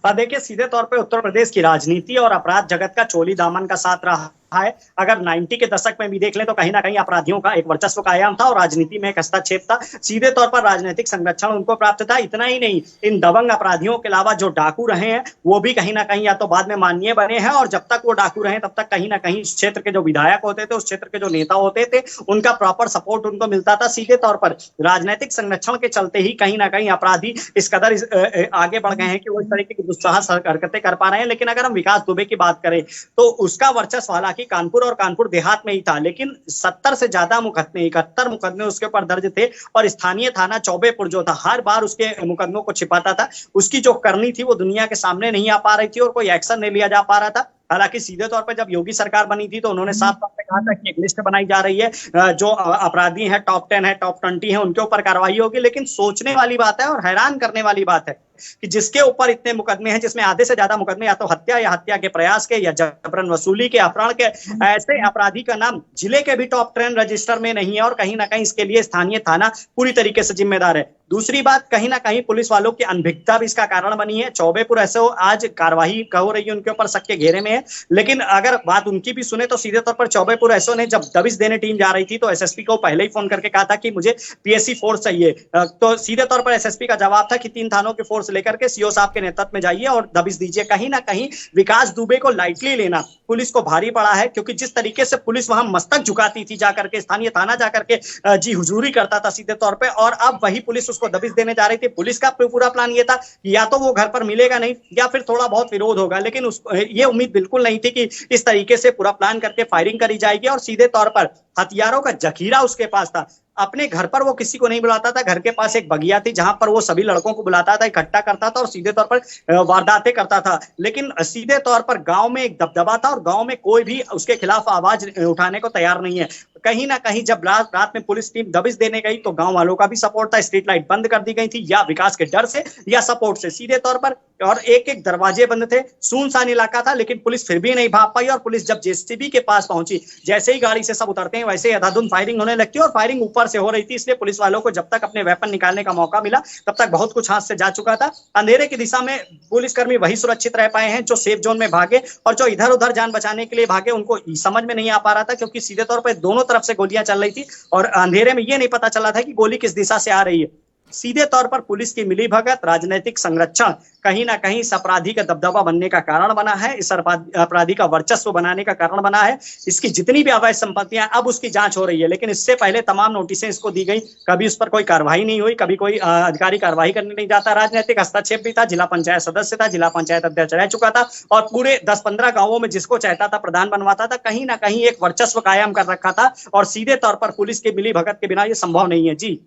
देखिए, सीधे तौर पे उत्तर प्रदेश की राजनीति और अपराध जगत का चोली दामन का साथ रहा है। अगर 90 के दशक में भी देख लें तो कहीं ना कहीं अपराधियों का एक वर्चस्व कायम था और राजनीति में एक हस्तक्षेप था। सीधे तौर पर राजनीतिक संरक्षण उनको प्राप्त था। इतना ही नहीं, इन दबंग अपराधियों के अलावा जो डाकू रहे हैं वो भी कहीं ना कहीं या तो बाद में माननीय बने हैं, और जब तक वो डाकू रहे तब तक कहीं ना कहीं उस क्षेत्र के जो विधायक होते थे, उस क्षेत्र के जो नेता होते थे, उनका प्रॉपर सपोर्ट उनको मिलता था। सीधे तौर पर राजनीतिक संरक्षण के चलते ही कहीं ना कहीं अपराधी इस कदर आगे बढ़ गए हैं कि वो इस तरीके की दुस्साहस हरकतें कर पा रहे हैं। लेकिन अगर हम विकास दुबे की बात करें तो उसका वर्चस्व हालांकि कानपुर और कानपुर देहात में ही था, लेकिन 70 से ज्यादा मुकदमे, 71 मुकदमे उसके ऊपर दर्ज थे, और स्थानीय थाना चौबेपुर जो था हर बार उसके मुकदमों को छिपाता था। उसकी जो करनी थी वो दुनिया के सामने नहीं आ पा रही थी और कोई एक्शन नहीं लिया जा पा रहा था। हालांकि सीधे तौर पर जब योगी सरकार बनी थी तो उन्होंने साफ तौर पे कहा था कि एक लिस्ट बनाई जा रही है, जो अपराधी हैं, टॉप 10 है, टॉप 20 है, उनके ऊपर कार्रवाई होगी। लेकिन सोचने वाली बात है और हैरान करने वाली बात है कि जिसके ऊपर इतने मुकदमे हैं, जिसमें आधे से ज्यादा मुकदमे या तो हत्या या हत्या के प्रयास के या जबरन वसूली के, अपहरण के, ऐसे अपराधी का नाम जिले के भी टॉप 10 रजिस्टर में नहीं है, और कहीं ना कहीं इसके लिए स्थानीय थाना पूरी तरीके से जिम्मेदार है। दूसरी बात, कहीं ना कहीं पुलिस वालों की अनभिज्ञता भी इसका कारण बनी है। चौबेपुर एसओ आज कार्रवाई हो रही है उनके ऊपर, शक के घेरे में है, लेकिन अगर बात उनकी भी सुने तो सीधे तौर पर चौबेपुर एसओ ने जब दबिश देने टीम जा रही थी तो एसएसपी को पहले ही फोन करके कहा था कि मुझे पीएससी फोर्स चाहिए। तो सीधे तौर पर एसएसपी का जवाब था कि 3 थानों की फोर्स लेकर के सीओ साहब के नेतृत्व में जाइए और दबिश दीजिए। कहीं ना कहीं विकास दुबे को लाइटली लेना पुलिस को भारी पड़ा है, क्योंकि जिस तरीके से पुलिस वहां मस्तक झुकाती थी जाकर के, स्थानीय थाना जाकर के जी हुजूरी करता था सीधे तौर पे, और अब वही पुलिस उसको दबिश देने जा रही थी। पुलिस का पूरा प्लान ये था कि या तो वो घर पर मिलेगा नहीं या फिर थोड़ा बहुत विरोध होगा, लेकिन ये उम्मीद बिल्कुल नहीं थी कि इस तरीके से पूरा प्लान करके फायरिंग करी जाएगी। और सीधे तौर पर हथियारों का जखीरा उसके पास था। अपने घर पर वो किसी को नहीं बुलाता था, घर के पास एक बगिया थी जहां पर वो सभी लड़कों को बुलाता था, इकट्ठा करता था और सीधे तौर पर वारदातें करता था। लेकिन सीधे तौर पर गांव में एक दबदबा था और गांव में कोई भी उसके खिलाफ आवाज उठाने को तैयार नहीं है। कहीं ना कहीं जब रात में पुलिस टीम दबिश देने गई तो गांव वालों का भी सपोर्ट था, स्ट्रीट लाइट बंद कर दी गई थी, या विकास के डर से या सपोर्ट से सीधे तौर पर, और एक एक दरवाजे बंद थे, सुनसान इलाका था, लेकिन पुलिस फिर भी नहीं भाग पाई। और पुलिस जब जेसीबी के पास पहुंची, जैसे ही गाड़ी से सब उतरते हैं वैसे ही अंधाधुंध फायरिंग होने लगती है, और फायरिंग ऊपर से हो रही थी, इसलिए पुलिस वालों को जब तक अपने वेपन निकालने का मौका मिला तब तक बहुत कुछ हाथ से जा चुका था। अंधेरे की दिशा में पुलिसकर्मी वही सुरक्षित रह पाए हैं जो सेफ जोन में भागे, और जो इधर उधर जान बचाने के लिए भागे उनको समझ में नहीं आ पा रहा था, क्योंकि सीधे तौर पर दोनों तरफ से गोलियां चल रही थी और अंधेरे में ये नहीं पता चला था कि गोली किस दिशा से आ रही है। सीधे तौर पर पुलिस की मिलीभगत, राजनीतिक संरक्षण कहीं ना कहीं इस अपराधी का दबदबा बनने का कारण बना है, इस अपराधी का वर्चस्व बनाने का कारण बना है। इसकी जितनी भी अवैध संपत्तियां, अब उसकी जांच हो रही है, लेकिन इससे पहले तमाम नोटिसें इसको दी गई, कभी उस पर कोई कार्रवाई नहीं हुई, कभी कोई अधिकारी कार्रवाई करने नहीं जाता। राजनीतिक हस्तक्षेप भी था, जिला पंचायत सदस्य था, जिला पंचायत अध्यक्ष रह चुका था, और पूरे 10-15 गांवों में जिसको चाहता था प्रधान बनवाता था, कहीं ना कहीं एक वर्चस्व कायम कर रखा था, और सीधे तौर पर पुलिस के मिलीभगत के बिना यह संभव नहीं है। जी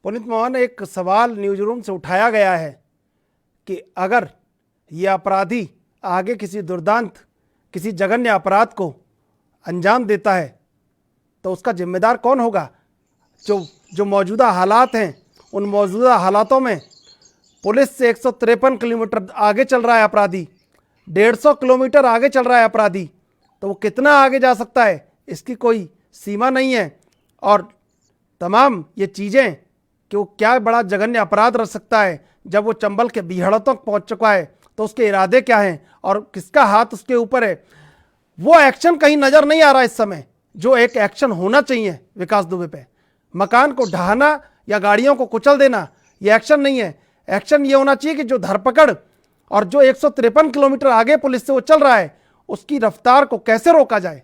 पुनीत मोहन, एक सवाल न्यूज रूम से उठाया गया है कि अगर ये अपराधी आगे किसी दुर्दांत, किसी जघन्य अपराध को अंजाम देता है तो उसका जिम्मेदार कौन होगा? जो मौजूदा हालात हैं, उन मौजूदा हालातों में पुलिस से 153 किलोमीटर आगे चल रहा है अपराधी, 150 किलोमीटर आगे चल रहा है अपराधी, तो वो कितना आगे जा सकता है इसकी कोई सीमा नहीं है। और तमाम ये चीज़ें कि वो क्या बड़ा जघन्य अपराध रह सकता है, जब वो चंबल के बीहड़ों तक पहुंच चुका है तो उसके इरादे क्या हैं और किसका हाथ उसके ऊपर है, वो एक्शन कहीं नज़र नहीं आ रहा इस समय। जो एक एक्शन होना चाहिए विकास दुबे पे, मकान को ढहाना या गाड़ियों को कुचल देना, ये एक्शन नहीं है। एक्शन ये होना चाहिए कि जो धरपकड़ और जो 153 किलोमीटर आगे पुलिस से वो चल रहा है, उसकी रफ्तार को कैसे रोका जाए।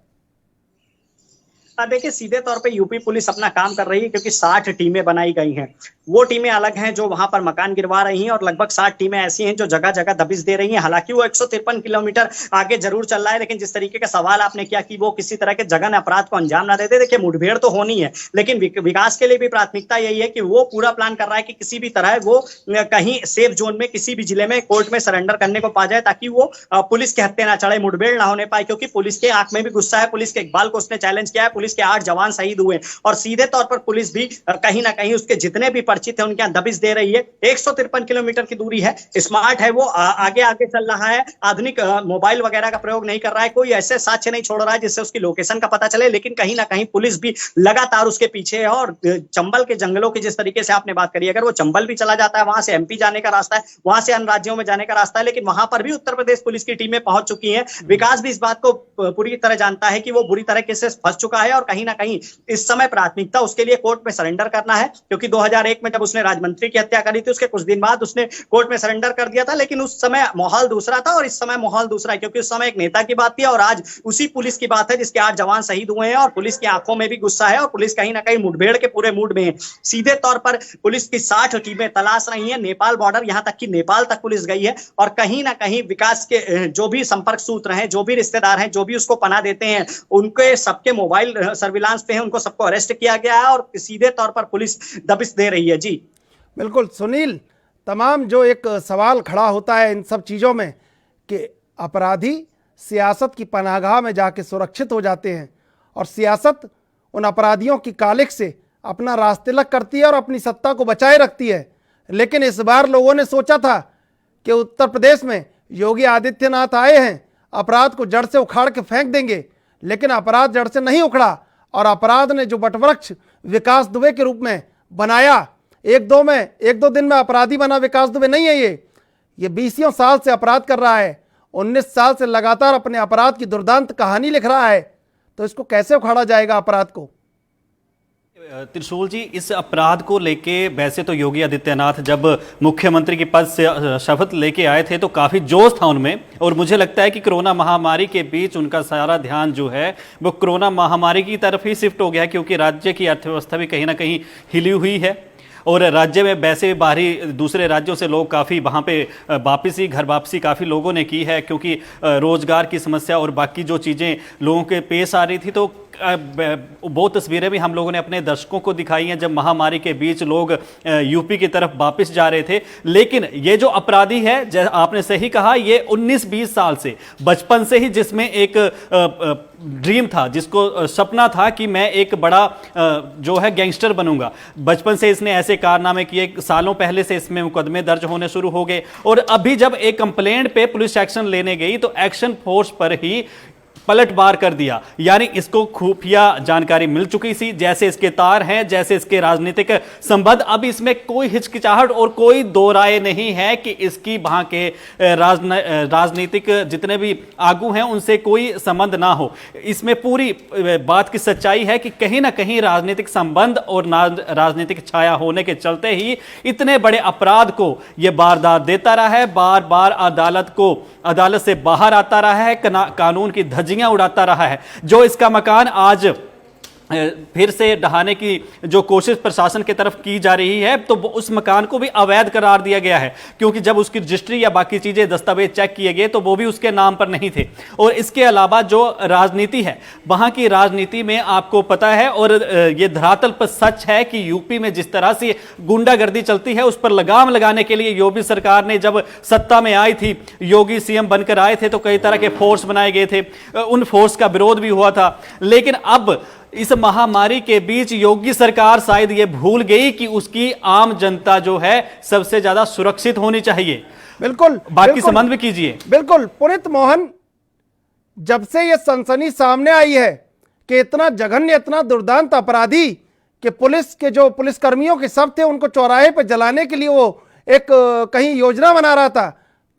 देखिए, सीधे तौर पे यूपी पुलिस अपना काम कर रही है, क्योंकि 60 टीमें बनाई गई हैं। वो टीमें अलग हैं जो वहां पर मकान गिरवा रही हैं, और लगभग 60 टीमें ऐसी हैं जो जगह जगह दबिश दे रही हैं। हालांकि वो 153 किलोमीटर आगे जरूर चल रहा है, लेकिन जिस तरीके का सवाल आपने किया कि वो किसी तरह के जघन्य अपराध को अंजाम ना देते, देखिए मुठभेड़ तो होनी है, लेकिन विकास के लिए भी प्राथमिकता यही है कि वो पूरा प्लान कर रहा है कि किसी भी तरह वो कहीं सेफ जोन में, किसी भी जिले में कोर्ट में सरेंडर करने को पा जाए, ताकि वो पुलिस के हत्थे ना चढ़े, मुठभेड़ ना होने पाए। क्योंकि पुलिस के आंख में भी गुस्सा है, पुलिस के इकबाल को उसने चैलेंज किया है, पुलिस के 8 जवान शहीद हुए, और सीधे तौर पर पुलिस भी कहीं ना कहीं उसके जितने भी परिचित हैं उनके यहाँ दबिश दे रही है। 153 किलोमीटर की दूरी है, स्मार्ट है, वो आगे आगे चल रहा है, आधुनिक मोबाइल वगैरह का प्रयोग नहीं कर रहा है, कोई ऐसे साक्ष्य नहीं छोड़ रहा है जिससे उसकी लोकेशन का पता चले, लेकिन कहीं ना कहीं पुलिस भी लगातार उसके पीछे है। और चंबल के जंगलों की जिस तरीके से आपने बात करी, अगर वो चंबल भी चला जाता है, वहां से एमपी जाने का रास्ता है, वहां से अन्य राज्यों में जाने का रास्ता है, लेकिन वहां पर भी उत्तर प्रदेश पुलिस की टीमें पहुंच चुकी हैं। विकास भी इस बात को पूरी तरह जानता है कि वो बुरी तरीके से फंस चुका है, और कहीं ना कहीं इस समय प्राथमिकता उसके लिए कोर्ट में सरेंडर करना है। क्योंकि 2001 में जब उसने राजमंत्री की हत्या करी थी, उसके कुछ दिन बाद उसने कोर्ट में सरेंडर कर दिया था, लेकिन उस समय माहौल दूसरा था और इस समय माहौल दूसरा है, क्योंकि उस समय एक नेता की बात थी और आज उसी पुलिस की बात है जिसके 8 जवान शहीद हुए हैं, और पुलिस की आंखों में भी गुस्सा है, और पुलिस कहीं ना कहीं मुठभेड़ के पूरे मूड में है। सीधे तौर पर पुलिस की 60 टीमें तलाश रही है, नेपाल बॉर्डर, यहां तक कि नेपाल तक पुलिस गई है, और कहीं ना कहीं विकास के जो भी संपर्क सूत्र हैं, जो भी रिश्तेदार हैं, जो भी उसको पनाह देते हैं, उनके सबके मोबाइल सर्विलांस पे हैं, उनको सबको अरेस्ट किया गया है, और सीधे तौर पर पुलिस दबिश दे रही है। जी बिल्कुल सुनील, तमाम जो एक सवाल खड़ा होता है इन सब चीज़ों में कि अपराधी सियासत की पनाहगाह में जाके सुरक्षित हो जाते हैं, और सियासत उन अपराधियों की कालिख से अपना रास्तिलक करती है और अपनी सत्ता को बचाए रखती है। लेकिन इस बार लोगों ने सोचा था कि उत्तर प्रदेश में योगी आदित्यनाथ आए हैं, अपराध को जड़ से उखाड़ के फेंक देंगे, लेकिन अपराध जड़ से नहीं उखड़ा, और अपराध ने जो वटवृक्ष विकास दुबे के रूप में बनाया, एक दो दिन में अपराधी बना विकास दुबे नहीं है। ये 20 साल से अपराध कर रहा है, 19 साल से लगातार अपने अपराध की दुर्दांत कहानी लिख रहा है, तो इसको कैसे उखाड़ा जाएगा अपराध को। त्रिशूल जी, इस अपराध को लेके वैसे तो योगी आदित्यनाथ जब मुख्यमंत्री के पद से शपथ लेके आए थे तो काफ़ी जोश था उनमें, और मुझे लगता है कि कोरोना महामारी के बीच उनका सारा ध्यान जो है वो कोरोना महामारी की तरफ ही शिफ्ट हो गया है, क्योंकि राज्य की अर्थव्यवस्था भी कहीं ना कहीं हिली हुई है, और राज्य में वैसे बाहरी दूसरे राज्यों से लोग काफ़ी वहाँ पे घर वापसी काफ़ी लोगों ने की है, क्योंकि रोज़गार की समस्या और बाकी जो चीज़ें लोगों के पेश आ रही थी, तो वो तस्वीरें भी हम लोगों ने अपने दर्शकों को दिखाई हैं जब महामारी के बीच लोग यूपी की तरफ वापस जा रहे थे। लेकिन ये जो अपराधी है, जैसे आपने सही कहा, ये 19-20 साल से, बचपन से ही जिसमें एक ड्रीम था, जिसको सपना था कि मैं एक बड़ा जो है गैंगस्टर बनूंगा, बचपन से इसने ऐसे कारनामे किए। सालों पहले से इसमें मुकदमे दर्ज होने शुरू हो गए और अभी जब एक कंप्लेंट पे पुलिस एक्शन लेने गई तो एक्शन फोर्स पर ही पलटवार कर दिया। यानी इसको खुफिया जानकारी मिल चुकी थी, जैसे इसके तार हैं, जैसे इसके राजनीतिक संबंध। अब इसमें कोई हिचकिचाहट और कोई दो राय नहीं है कि इसकी वहां के राजनीतिक जितने भी आगू हैं उनसे कोई संबंध ना हो। इसमें पूरी बात की सच्चाई है कि कहीं ना कहीं राजनीतिक संबंध और राजनीतिक छाया होने के चलते ही इतने बड़े अपराध को यह वारदात देता रहा है, बार बार अदालत से बाहर आता रहा है, कानून की धज्जियां उड़ाता रहा है। जो इसका मकान आज फिर से ढहाने की जो कोशिश प्रशासन की तरफ की जा रही है, तो उस मकान को भी अवैध करार दिया गया है, क्योंकि जब उसकी रजिस्ट्री या बाकी चीजें दस्तावेज चेक किए गए तो वो भी उसके नाम पर नहीं थे। और इसके अलावा जो राजनीति है, वहां की राजनीति में आपको पता है, और ये धरातल पर सच है कि यूपी में जिस तरह से गुंडागर्दी चलती है उस पर लगाम लगाने के लिए योगी सरकार ने जब सत्ता में आई थी, योगी सीएम बनकर आए थे, तो कई तरह के फोर्स बनाए गए थे, उन फोर्स का विरोध भी हुआ था। लेकिन अब इस महामारी के बीच योगी सरकार शायद ये भूल गई कि उसकी आम जनता जो है सबसे ज्यादा सुरक्षित होनी चाहिए। बिल्कुल, बाकी संबंध भी कीजिए। बिल्कुल पुनीत मोहन, जब से ये सनसनी सामने आई है कि इतना जघन्य, इतना दुर्दांत अपराधी कि पुलिस के जो पुलिसकर्मियों के शव थे उनको चौराहे पर जलाने के लिए वो एक कहीं योजना बना रहा था,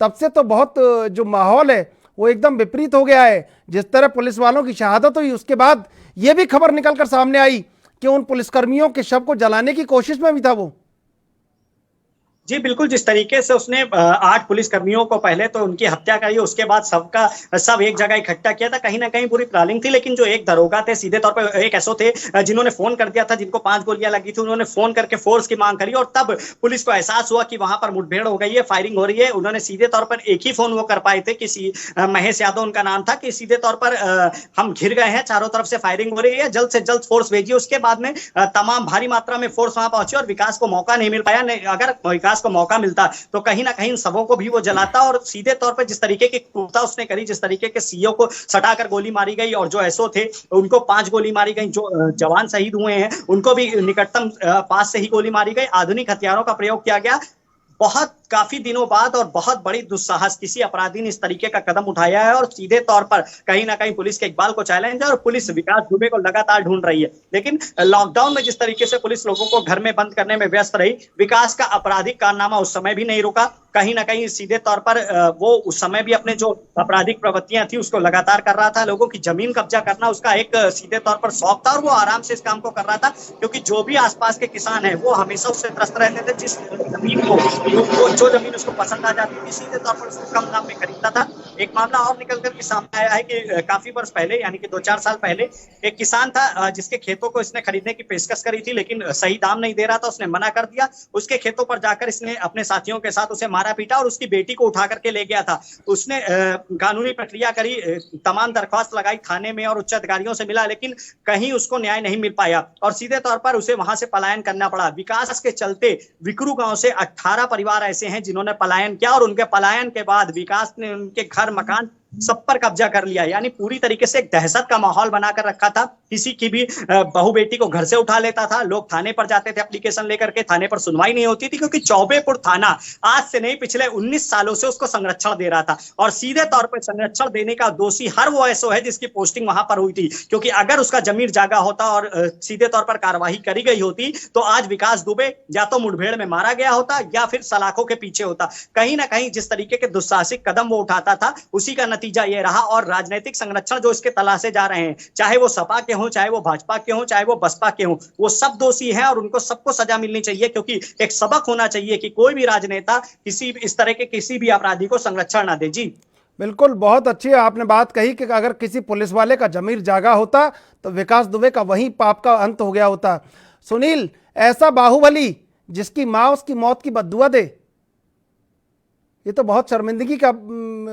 तब से तो बहुत जो माहौल है वो एकदम विपरीत हो गया है। जिस तरह पुलिस वालों की शहादत हुई, उसके बाद यह भी खबर निकलकर सामने आई कि उन पुलिसकर्मियों के शव को जलाने की कोशिश में भी था वो। जी बिल्कुल, जिस तरीके से उसने 8 पुलिसकर्मियों को पहले तो उनकी हत्या करी, उसके बाद सब एक जगह इकट्ठा किया था, कहीं ना कहीं पूरी प्लानिंग थी। लेकिन जो एक दरोगा थे, सीधे तौर पर एक एसओ थे, जिन्होंने फोन कर दिया था, जिनको 5 गोलियां लगी थी, उन्होंने फोन करके फोर्स की मांग करी और तब पुलिस को एहसास हुआ कि वहां पर मुठभेड़ हो गई है, फायरिंग हो रही है। उन्होंने सीधे तौर पर एक ही फोन वो कर पाए थे कि महेश यादव उनका नाम था, कि सीधे तौर पर हम घिर गए हैं, चारों तरफ से फायरिंग हो रही है, जल्द से जल्द फोर्स भेजिए। उसके बाद में तमाम भारी मात्रा में फोर्स वहां पहुंची और विकास को मौका नहीं मिल पाया। अगर विकास को मौका मिलता तो कहीं ना कहीं सबों को भी वो जलाता। और सीधे तौर पर जिस तरीके की क्रूरता उसने करी, जिस तरीके के सीओ को सटाकर गोली मारी गई और जो एसओ थे उनको 5 गोली मारी गई, जो जवान शहीद हुए हैं उनको भी निकटतम पास से ही गोली मारी गई, आधुनिक हथियारों का प्रयोग किया गया। बहुत काफी दिनों बाद और बहुत बड़ी दुस्साहस किसी अपराधी ने इस तरीके का कदम उठाया है और सीधे तौर पर कहीं ना कहीं पुलिस के इकबाल को चैलेंज है और पुलिस विकास दुबे को लगातार ढूंढ रही है। लेकिन लॉकडाउन में जिस तरीके से पुलिस लोगों को घर में बंद करने में व्यस्त रही, विकास का आपराधिक कारनामा उस समय भी नहीं रुका। कहीं ना कहीं सीधे तौर पर वो उस समय भी अपने जो आपराधिक प्रवृत्तियां थी उसको लगातार कर रहा था। लोगों की जमीन कब्जा करना उसका एक सीधे तौर पर शौक था और वो आराम से इस काम को कर रहा था, क्योंकि जो भी आसपास के किसान है वो हमेशा उससे त्रस्त रहते थे। जिस जमीन को जो जमीन उसको पसंद आ जाती थी, सीधे तौर पर उसको कम दाम में खरीदता था। एक मामला और निकल कर के सामने आया है कि काफी वर्ष पहले, यानी कि 2-4 साल पहले, एक किसान था जिसके खेतों को इसने खरीदने की पेशकश करी थी, लेकिन सही दाम नहीं दे रहा था, उसने मना कर दिया। उसके खेतों पर जाकर इसने अपने साथियों के साथ उसे मारा पीटा और उसकी बेटी को उठा करके ले गया था। उसने कानूनी प्रक्रिया करी, तमाम दरख्वास्त लगाई थाने में और उच्च अधिकारियों से मिला, लेकिन कहीं उसको न्याय नहीं मिल पाया और सीधे तौर पर उसे वहां से पलायन करना पड़ा। विकास के चलते विकरू गांव से 18 परिवार ऐसे हैं जिन्होंने पलायन किया और उनके पलायन के बाद विकास ने उनके घर मकान सब पर कब्जा कर लिया। यानी पूरी तरीके से एक दहशत का माहौल बनाकर रखा था। किसी की भी बहू बेटी को घर से उठा लेता था, लोग थाने पर जाते थे एप्लीकेशन लेकर के, थाने पर सुनवाई नहीं होती थी, क्योंकि चौबेपुर थाना आज से नहीं पिछले 19 सालों से उसको संरक्षण दे रहा था। और सीधे तौर पर संरक्षण देने का दोषी हर वो एसओ है जिसकी पोस्टिंग वहां पर हुई थी, क्योंकि अगर उसका जमीर जागा होता और सीधे तौर पर कार्यवाही करी गई होती तो आज विकास दुबे या तो मुठभेड़ में मारा गया होता या फिर सलाखों के पीछे होता। कहीं ना कहीं जिस तरीके के दुस्साहसिक कदम वो उठाता था उसी का नतीजा ये रहा। और राजनीतिक संरक्षण जो इसके तलाशे जा रहे हैं, चाहे वो सपा के हों, चाहे वो भाजपा के हों, चाहे वो बसपा के हों, वो सब दोषी हैं और उनको सबको सजा मिलनी चाहिए, क्योंकि एक सबक होना चाहिए कि कोई भी राजनेता किसी इस तरह के किसी भी अपराधी को संरक्षण ना दे। जी बिल्कुल, बहुत अच्छी आपने बात कही कि अगर किसी पुलिस वाले का जमीर जागा होता तो विकास दुबे का वहीं पाप का अंत हो गया होता। सुनील, ऐसा बाहुबली जिसकी माँ उसकी मौत की बद्दुआ दे, ये तो बहुत शर्मिंदगी का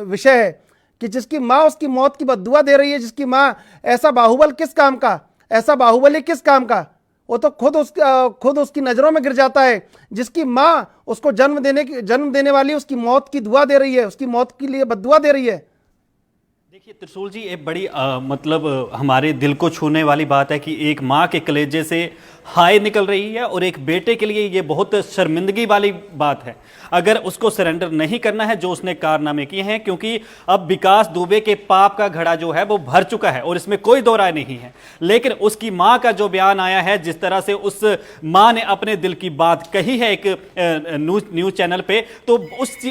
विषय है कि जिसकी माँ उसकी मौत की बद्दुआ दे रही है, जिसकी माँ ऐसा बाहुबल किस काम का, ऐसा बाहुबली किस काम का, वो तो खुद उसकी नज़रों में गिर जाता है। जिसकी माँ उसको जन्म देने वाली उसकी मौत की दुआ दे रही है, उसकी मौत के लिए बद्दुआ दे रही है। देखिए त्रिशूल जी, एक बड़ी मतलब हमारे दिल को छूने वाली बात है कि एक माँ के कलेजे से हाय निकल रही है और एक बेटे के लिए ये बहुत शर्मिंदगी वाली बात है अगर उसको सरेंडर नहीं करना है जो उसने कारनामे किए हैं, क्योंकि अब विकास दुबे के पाप का घड़ा जो है वो भर चुका है और इसमें कोई दो राय नहीं है। लेकिन उसकी माँ का जो बयान आया है, जिस तरह से उस माँ ने अपने दिल की बात कही है एक न्यूज चैनल पे, तो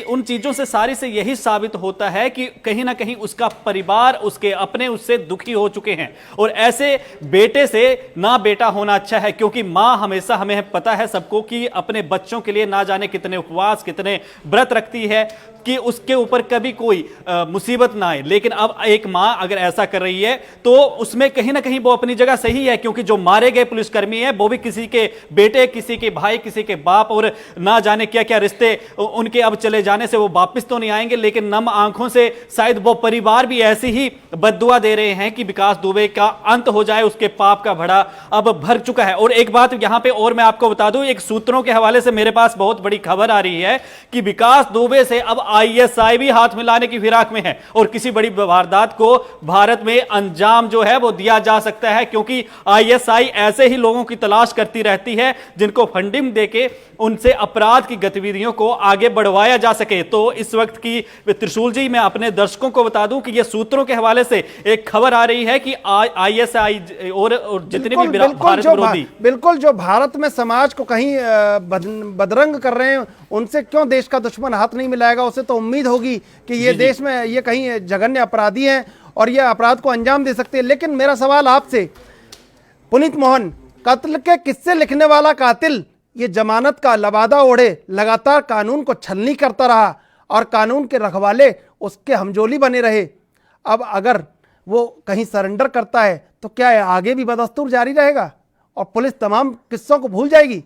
उन चीज़ों से सारी से यही साबित होता है कि कहीं ना कहीं उसका परिवार, उसके अपने उससे दुखी हो चुके हैं। और ऐसे बेटे से ना बेटा होना अच्छा है, क्योंकि माँ हमेशा, हमें पता है सबको कि अपने बच्चों के लिए ना जाने कितने उपवास, कितने व्रत रखती है कि उसके ऊपर कभी कोई मुसीबत ना आए। लेकिन अब एक माँ अगर ऐसा कर रही है तो उसमें कहीं ना कहीं वो अपनी जगह सही है, क्योंकि जो मारे गए पुलिसकर्मी हैं वो भी किसी के बेटे, किसी के भाई, किसी के बाप, और ना जाने क्या क्या रिश्ते उनके अब चले जाने से वो वापस तो नहीं आएंगे। लेकिन नम आंखों से शायद वो परिवार भी ऐसी ही बद्दुआ दे रहे हैं कि विकास दुबे का अंत हो जाए, उसके पाप का घड़ा अब भर चुका है। और एक बात यहां पे और मैं आपको बता दूं, एक सूत्रों के हवाले से मेरे पास बहुत बड़ी खबर आ रही है कि विकास दुबे से अब आईएसआई भी हाथ मिलाने की फिराक में है और किसी बड़ी वारदात को भारत में अंजाम जो है वो दिया जा सकता है, क्योंकि आईएसआई ऐसे ही लोगों की तलाश करती रहती है जिनको फंडिंग देके उनसे अपराध की गतिविधियों को आगे बढ़वाया जा सके। तो इस वक्त की त्रिशूल जी, मैं अपने दर्शकों को बता दूं कि यह सूत्रों के हवाले से एक खबर आ रही है कि आईएसआई और जितने भी भारत विरोधी, बिल्कुल जो भारत में समाज को कहीं बदरंग कर रहे हैं, उनसे क्यों देश का दुश्मन हाथ नहीं मिलाएगा। उसे तो उम्मीद होगी कि ये देश में ये कहीं जघन्य अपराधी हैं और ये अपराध को अंजाम दे सकते हैं। लेकिन मेरा सवाल आपसे, पुनीत मोहन, कत्ल के किस्से लिखने वाला कातिल ये जमानत का लबादा ओढ़े लगातार कानून को छलनी करता रहा और कानून के रखवाले उसके हमजोली बने रहे। अब अगर वो कहीं सरेंडर करता है तो क्या आगे भी बदस्तूर जारी रहेगा और पुलिस तमाम किस्सों को भूल जाएगी?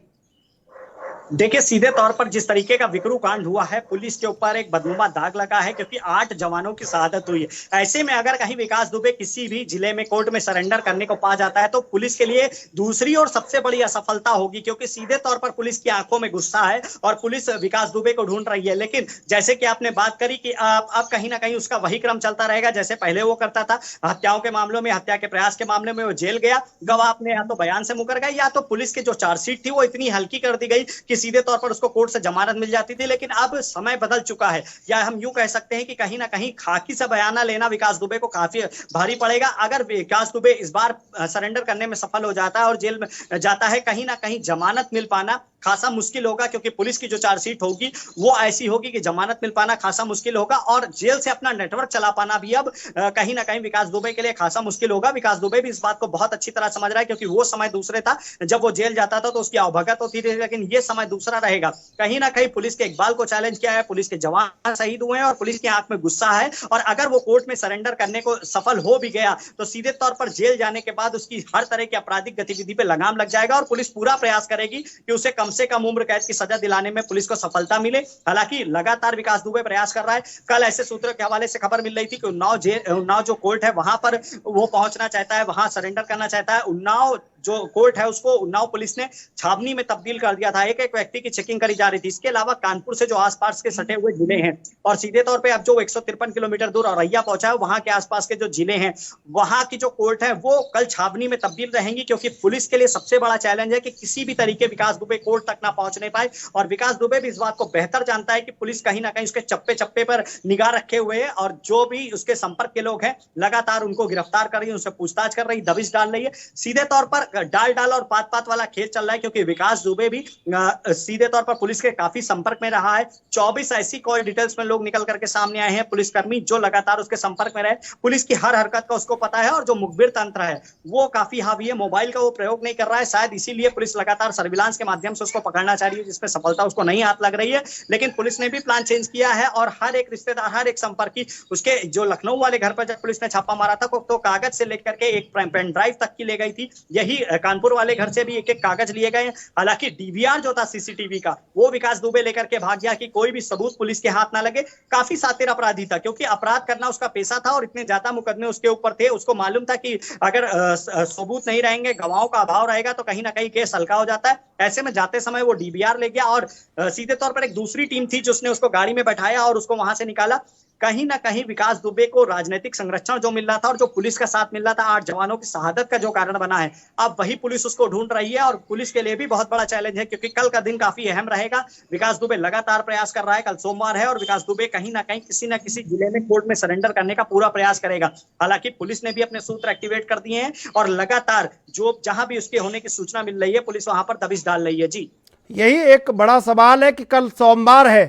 देखिए, सीधे तौर पर जिस तरीके का विक्रू कांड हुआ है, पुलिस के ऊपर एक बदनुमा दाग लगा है, क्योंकि 8 जवानों की शहादत हुई है। ऐसे में अगर कहीं विकास दुबे किसी भी जिले में कोर्ट में सरेंडर करने को पा जाता है तो पुलिस के लिए दूसरी और सबसे बड़ी असफलता होगी, क्योंकि सीधे तौर पर पुलिस की आंखों में गुस्सा है और पुलिस विकास दुबे को ढूंढ रही है। लेकिन जैसे कि आपने बात करी कि अब कहीं ना कहीं उसका वही क्रम चलता रहेगा जैसे पहले वो करता था। हत्याओं के मामलों में, हत्या के प्रयास के मामले में वो जेल गया, गवाह अपने या तो बयान से मुकर गए या तो पुलिस की जो चार्जशीट थी वो इतनी हल्की कर दी गई कि सीधे तौर पर उसको कोर्ट से जमानत मिल जाती थी। लेकिन अब समय बदल चुका है, या हम यूं कह सकते हैं कि कहीं ना कहीं खाकी से बयाना लेना विकास दुबे को काफी भारी पड़ेगा। अगर विकास दुबे इस बार सरेंडर करने में सफल हो जाता है और जेल में जाता है, कहीं ना कहीं जमानत मिल पाना खासा मुश्किल होगा, क्योंकि पुलिस की जो चार्जशीट होगी वो ऐसी होगी कि जमानत मिल पाना खासा मुश्किल होगा और जेल से अपना नेटवर्क चला पाना भी अब कहीं ना कहीं विकास दुबे के लिए खासा मुश्किल होगा। विकास दुबे भी इस बात को बहुत अच्छी तरह समझ रहा है, क्योंकि वो समय दूसरे था जब वो जेल जाता था तो उसकी अवभगत होती थी, लेकिन ये समय दूसरा रहेगा। कहीं ना कहीं पुलिस के इकबाल को चैलेंज किया है, पुलिस के जवान शहीद हुए हैं और पुलिस की आंख में गुस्सा है। और अगर वो कोर्ट में सरेंडर करने को सफल हो भी गया तो सीधे तौर पर जेल जाने के बाद उसकी हर तरह की आपराधिक गतिविधि पे लगाम लग जाएगा और पुलिस पूरा प्रयास करेगी कि उसे कम से कम उम्र कैद की सजा दिलाने में पुलिस को सफलता मिले। हालांकि लगातार विकास दुबे प्रयास कर रहा है। कल ऐसे सूत्रों के हवाले से खबर मिल रही थी कि उन्नाव जो कोर्ट है वहां पर वो पहुंचना चाहता है, वहां सरेंडर करना चाहता है। उन्नाव जो कोर्ट है उसको उन्नाव पुलिस ने छावनी में तब्दील कर दिया था। एक एक व्यक्ति की चेकिंग करी जा रही थी। इसके अलावा कानपुर से जो आसपास के सटे हुए जिले हैं और सीधे तौर पे अब जो 153 किलोमीटर दूर औरैया पहुंचा है, वहां के आसपास के जो जिले हैं वहां की जो कोर्ट है वो कल छावनी में तब्दील रहेंगी, क्योंकि पुलिस के लिए सबसे बड़ा चैलेंज है कि किसी भी तरीके विकास दुबे कोर्ट तक ना पहुंचने पाए। और विकास दुबे भी इस बात को बेहतर जानता है कि पुलिस कहीं ना कहीं उसके चप्पे चप्पे पर निगाह रखे हुए है और जो भी उसके संपर्क के लोग हैं लगातार उनको गिरफ्तार कर रही है, उनसे पूछताछ कर रही, दबिश डाल रही है। सीधे तौर पर डाल और पात वाला खेल चल रहा है, क्योंकि विकास दुबे भी सीधे तौर पर पुलिस के काफी संपर्क में रहा है। 24 ऐसी कॉल डिटेल्स में लोग निकल करके सामने आए हैं, पुलिसकर्मी जो लगातार उसके संपर्क में रहे। पुलिस की हर हरकत का उसको पता है और जो मुखबिर तंत्र है वो काफी हावी है। मोबाइल का वो प्रयोग नहीं कर रहा है, शायद इसीलिए पुलिस लगातार सर्विलांस के माध्यम से उसको पकड़ना चाह रही है, जिसमें सफलता उसको नहीं हाथ लग रही है। लेकिन पुलिस ने भी प्लान चेंज किया है और हर एक रिश्तेदार, हर एक संपर्की, उसके जो लखनऊ वाले घर पर जब पुलिस ने छापा मारा था तो कागज से लेकर के एक पेन ड्राइव तक की ले गई थी। यही अभी कानपुर वाले घर से भी एक एक कागज लिए गए। हालांकि डीवीआर जो था सीसीटीवी का वो विकास दुबे लेकर के भाग गया कि कोई भी सबूत पुलिस के हाथ ना लगे। काफी शातिर अपराधी था क्योंकि अपराध करना उसका पेशा था और इतने ज्यादा मुकदमे उसके ऊपर थे। उसको मालूम था कि अगर सबूत नहीं रहेंगे, गवाहों का अभाव रहेगा तो कहीं ना कहीं केस हल्का हो जाता है। ऐसे में जाते समय वो डीवीआर ले गया और सीधे तौर पर एक दूसरी टीम थी जिसने उसको गाड़ी में बैठाया और उसको वहां से निकाला। कहीं ना कहीं विकास दुबे को राजनीतिक संरक्षण जो मिल रहा था और जो पुलिस का साथ मिल रहा था, 8 जवानों की शहादत का जो कारण बना है, अब वही पुलिस उसको ढूंढ रही है और पुलिस के लिए भी बहुत बड़ा चैलेंज है क्योंकि कल का दिन काफी अहम रहेगा। विकास दुबे लगातार प्रयास कर रहा है, कल सोमवार है और विकास दुबे कहीं ना कहीं किसी न किसी जिले में कोर्ट में सरेंडर करने का पूरा प्रयास करेगा। हालांकि पुलिस ने भी अपने सूत्र एक्टिवेट कर दिए हैं और लगातार जो जहां भी उसके होने की सूचना मिल रही है पुलिस वहां पर दबिश डाल रही है। जी, यही एक बड़ा सवाल है कि कल सोमवार है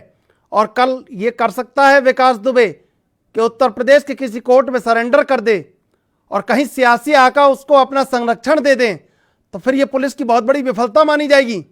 और कल ये कर सकता है विकास दुबे कि उत्तर प्रदेश के किसी कोर्ट में सरेंडर कर दे और कहीं सियासी आका उसको अपना संरक्षण दे दें, तो फिर ये पुलिस की बहुत बड़ी विफलता मानी जाएगी।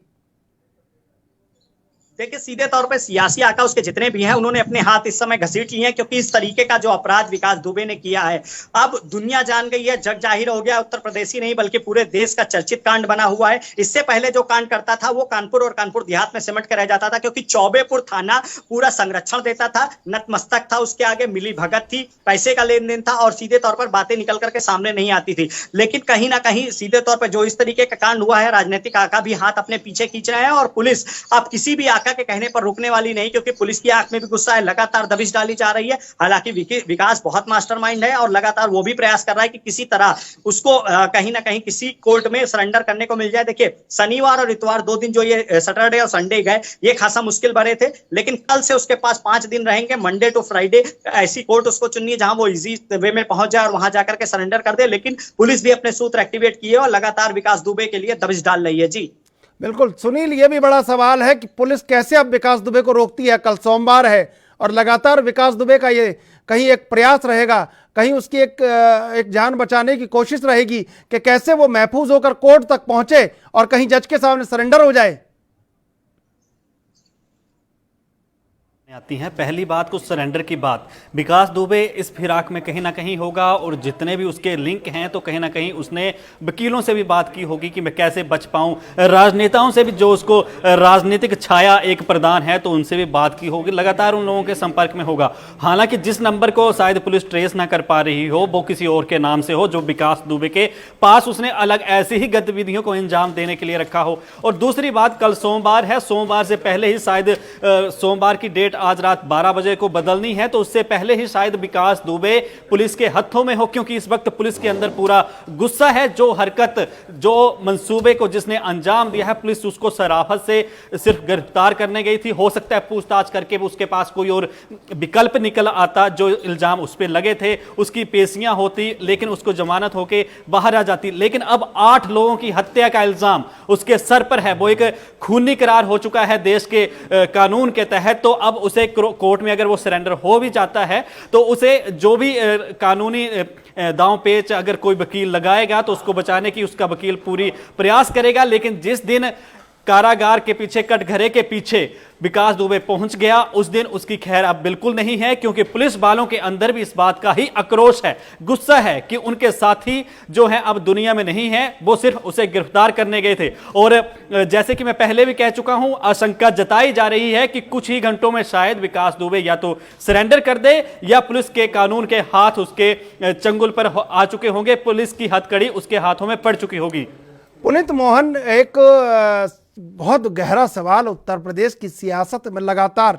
देखिए, सीधे तौर पे सियासी आका उसके जितने भी हैं उन्होंने अपने हाथ इस समय घसीट लिए हैं क्योंकि इस तरीके का जो अपराध विकास दुबे ने किया है अब दुनिया जान गई है, जग जाहिर हो गया। उत्तर प्रदेश ही नहीं बल्कि पूरे देश का चर्चित कांड बना हुआ है। इससे पहले जो कांड करता था वो कानपुर और कानपुर देहात में सिमट कर रह जाता था क्योंकि चौबेपुर थाना पूरा संरक्षण देता था, नतमस्तक था, उसके आगे मिली भगत थी, पैसे का लेन देन था और सीधे तौर पर बातें निकल करके सामने नहीं आती थी। लेकिन कहीं ना कहीं सीधे तौर पर जो इस तरीके का कांड हुआ है, राजनीतिक आका भी हाथ अपने पीछे खींच रहे हैं और पुलिस अब किसी भी के कहने पर रुकने वाली नहीं क्योंकि पुलिस की आंख में भी गुस्सा है, लगातार दबिश डाली जा रही है। हालांकि विकास बहुत मास्टरमाइंड है और लगातार वो भी प्रयास कर रहा है कि किसी तरह उसको कहीं ना कहीं किसी कोर्ट में सरेंडर करने को मिल जाए। देखिए, शनिवार और इतवार 2 दिन जो ये सैटरडे और संडे गए ये खासा मुश्किल भरे थे, लेकिन कल से उसके पास 5 दिन रहेंगे, मंडे टू फ्राइडे। ऐसी कोर्ट उसको चुननी है जहां वो इजी वे में पहुंच जाए और वहां जाकर के सरेंडर कर दे। लेकिन पुलिस भी अपने सूत्र एक्टिवेट किए और लगातार विकास दुबे के लिए दबिश डाल रही है। जी बिल्कुल सुनील, ये भी बड़ा सवाल है कि पुलिस कैसे अब विकास दुबे को रोकती है। कल सोमवार है और लगातार विकास दुबे का ये कहीं एक प्रयास रहेगा, कहीं उसकी एक जान बचाने की कोशिश रहेगी कि कैसे वो महफूज होकर कोर्ट तक पहुंचे और कहीं जज के सामने सरेंडर हो जाए। आती है पहली बात कुछ सरेंडर की बात, विकास दुबे इस फिराक में कहीं ना कहीं होगा और जितने भी उसके लिंक हैं तो कहीं ना कहीं उसने वकीलों से भी बात की होगी कि मैं कैसे बच पाऊं, राजनेताओं से भी जो उसको राजनीतिक छाया एक प्रदान है तो उनसे भी बात की होगी, लगातार उन लोगों के संपर्क में होगा। हालांकि जिस नंबर को शायद पुलिस ट्रेस ना कर पा रही हो वो किसी और के नाम से हो जो विकास दुबे के पास उसने अलग ऐसी ही गतिविधियों को अंजाम देने के लिए रखा हो। और दूसरी बात, कल सोमवार है, सोमवार से पहले ही शायद सोमवार की डेट आज रात 12 बजे को बदलनी है तो उससे पहले ही शायद विकास दुबे पुलिस के हथों में हो, क्योंकि इस वक्त पुलिस के अंदर पूरा गुस्सा है। जो हरकत, जो मंसूबे को जिसने अंजाम दिया है, पुलिस उसको शराफत से सिर्फ गिरफ्तार करने गई थी। हो सकता है पूछताछ करके उसके पास कोई और विकल्प निकल आता, जो इल्जाम उस पर लगे थे उसकी पेशियां होती, लेकिन उसको जमानत होके बाहर आ जाती। लेकिन अब 8 लोगों की हत्या का इल्जाम उसके सर पर है, वो एक खूनी करार हो चुका है देश के कानून के तहत। तो अब उसे कोर्ट में अगर वो सरेंडर हो भी जाता है तो उसे जो भी कानूनी दांव पेच अगर कोई वकील लगाएगा तो उसको बचाने की उसका वकील पूरी प्रयास करेगा। लेकिन जिस दिन कारागार के पीछे, कटघरे के पीछे विकास दुबे पहुंच गया उस दिन उसकी खैर अब बिल्कुल नहीं है, क्योंकि पुलिस वालों के अंदर भी इस बात का ही आक्रोश है, गुस्सा है कि उनके साथी जो हैं अब दुनिया में नहीं है, वो सिर्फ उसे गिरफ्तार करने गए थे। और जैसे कि मैं पहले भी कह चुका हूं, आशंका जताई जा रही है कि कुछ ही घंटों में शायद विकास दुबे या तो सरेंडर कर दे या पुलिस के कानून के हाथ उसके चंगुल पर आ चुके होंगे, पुलिस की हथकड़ी उसके हाथों में पड़ चुकी होगी। पुनीत मोहन, एक बहुत गहरा सवाल उत्तर प्रदेश की सियासत में लगातार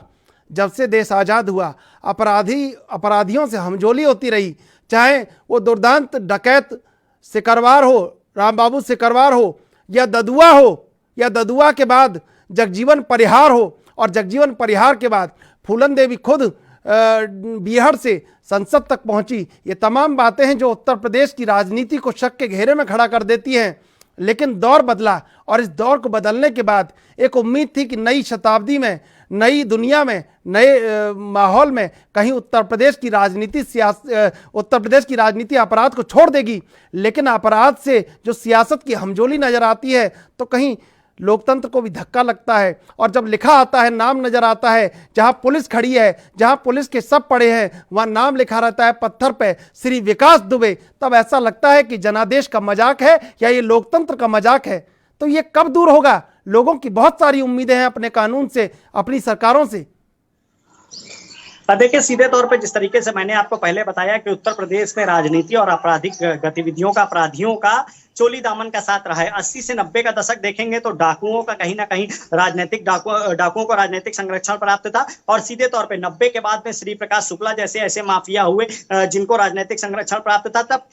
जब से देश आज़ाद हुआ अपराधियों से हमजोली होती रही, चाहे वो दुर्दांत डकैत सिकरवार हो, रामबाबू सिकरवार हो, या ददुआ के बाद जगजीवन परिहार हो, और जगजीवन परिहार के बाद फूलन देवी खुद बिहार से संसद तक पहुंची। ये तमाम बातें हैं जो उत्तर प्रदेश की राजनीति को शक के घेरे में खड़ा कर देती हैं। लेकिन दौर बदला और इस दौर को बदलने के बाद एक उम्मीद थी कि नई शताब्दी में, नई दुनिया में, नए माहौल में कहीं उत्तर प्रदेश की राजनीति अपराध को छोड़ देगी। लेकिन अपराध से जो सियासत की हमजोली नजर आती है तो कहीं लोकतंत्र को भी धक्का लगता है। और जब लिखा आता है, नाम नजर आता है, जहां पुलिस खड़ी है, जहां पुलिस के सब पड़े हैं, वहां नाम लिखा रहता है पत्थर पे श्री विकास दुबे, तब ऐसा लगता है कि जनादेश का मजाक है या ये लोकतंत्र का मजाक है। तो ये कब दूर होगा? लोगों की बहुत सारी उम्मीदें हैं अपने कानून से, अपनी सरकारों से। देखिए, सीधे तौर पे जिस तरीके से मैंने आपको पहले बताया कि उत्तर प्रदेश में राजनीति और आपराधिक गतिविधियों का, अपराधियों का चोली दामन का साथ रहा है। 80 से 90 का दशक देखेंगे तो डाकुओं का कहीं ना कहीं राजनीतिक डाकुओं को राजनीतिक संरक्षण प्राप्त था। और सीधे तौर पे 90 के बाद में श्री प्रकाश शुक्ला जैसे ऐसे माफिया हुए जिनको राजनीतिक संरक्षण प्राप्त था। तब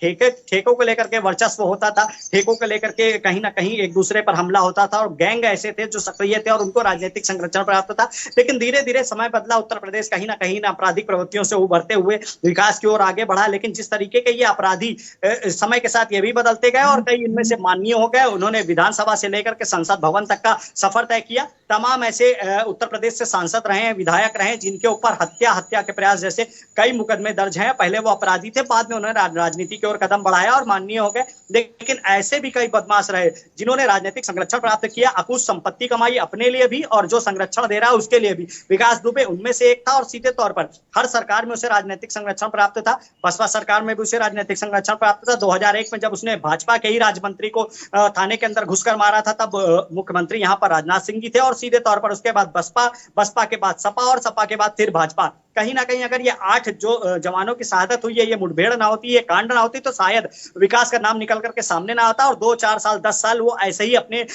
ठेकों को लेकर के वर्चस्व होता था, ठेकों को लेकर के कहीं ना कहीं एक दूसरे पर हमला होता था, और गैंग ऐसे थे जो सक्रिय थे और उनको राजनीतिक संरक्षण प्राप्त था। लेकिन धीरे धीरे समय बदला, उत्तर प्रदेश कहीं ना कहीं आपराधिक प्रवृत्तियों से उभरते हुए विकास की ओर आगे बढ़ा। लेकिन जिस तरीके के ये अपराधी समय के साथ ये भी बदलते गए और इनमें से माननीय हो गए। उन्होंने विधानसभा से लेकर के संसद भवन तक का सफर तय किया। तमाम ऐसे उत्तर प्रदेश से सांसद रहे हैं, विधायक रहे हैं, जिनके ऊपर हत्या के प्रयास जैसे कई मुकदमे दर्ज हैं। पहले वो अपराधी थे, बाद में उन्होंने राजनीति की ओर कदम बढ़ाया और माननीय हो गए। लेकिन ऐसे भी कई बदमाश रहे जिन्होंने राजनीतिक संरक्षण प्राप्त किया, अकुश संपत्ति कमाई अपने लिए भी और जो संरक्षण दे रहा है उसके लिए भी। विकास दुबे उनमें से एक था और सीधे तौर पर हर सरकार में उसे राजनीतिक संरक्षण प्राप्त था। बसपा सरकार में भी उसे राजनीतिक संरक्षण प्राप्त था। 2001 में जब उसने भाजपा के ही राज्य को थाने के अंदर घुसकर मारा था, तब मुख्यमंत्री यहां पर राजनाथ सिंह जी थे। और सीधे तौर पर उसके बाद बसपा के बाद सपा और सपा के बाद फिर भाजपा। कहीं ना कहीं अगर ये 8 जो जवानों की शहादत हुई है, ये मुठभेड़ ना होती, ये कांड ना होती, तो शायद विकास का नाम निकल करके सामने ना आता और 2, 4 साल, 10 साल वो ऐसे ही अपने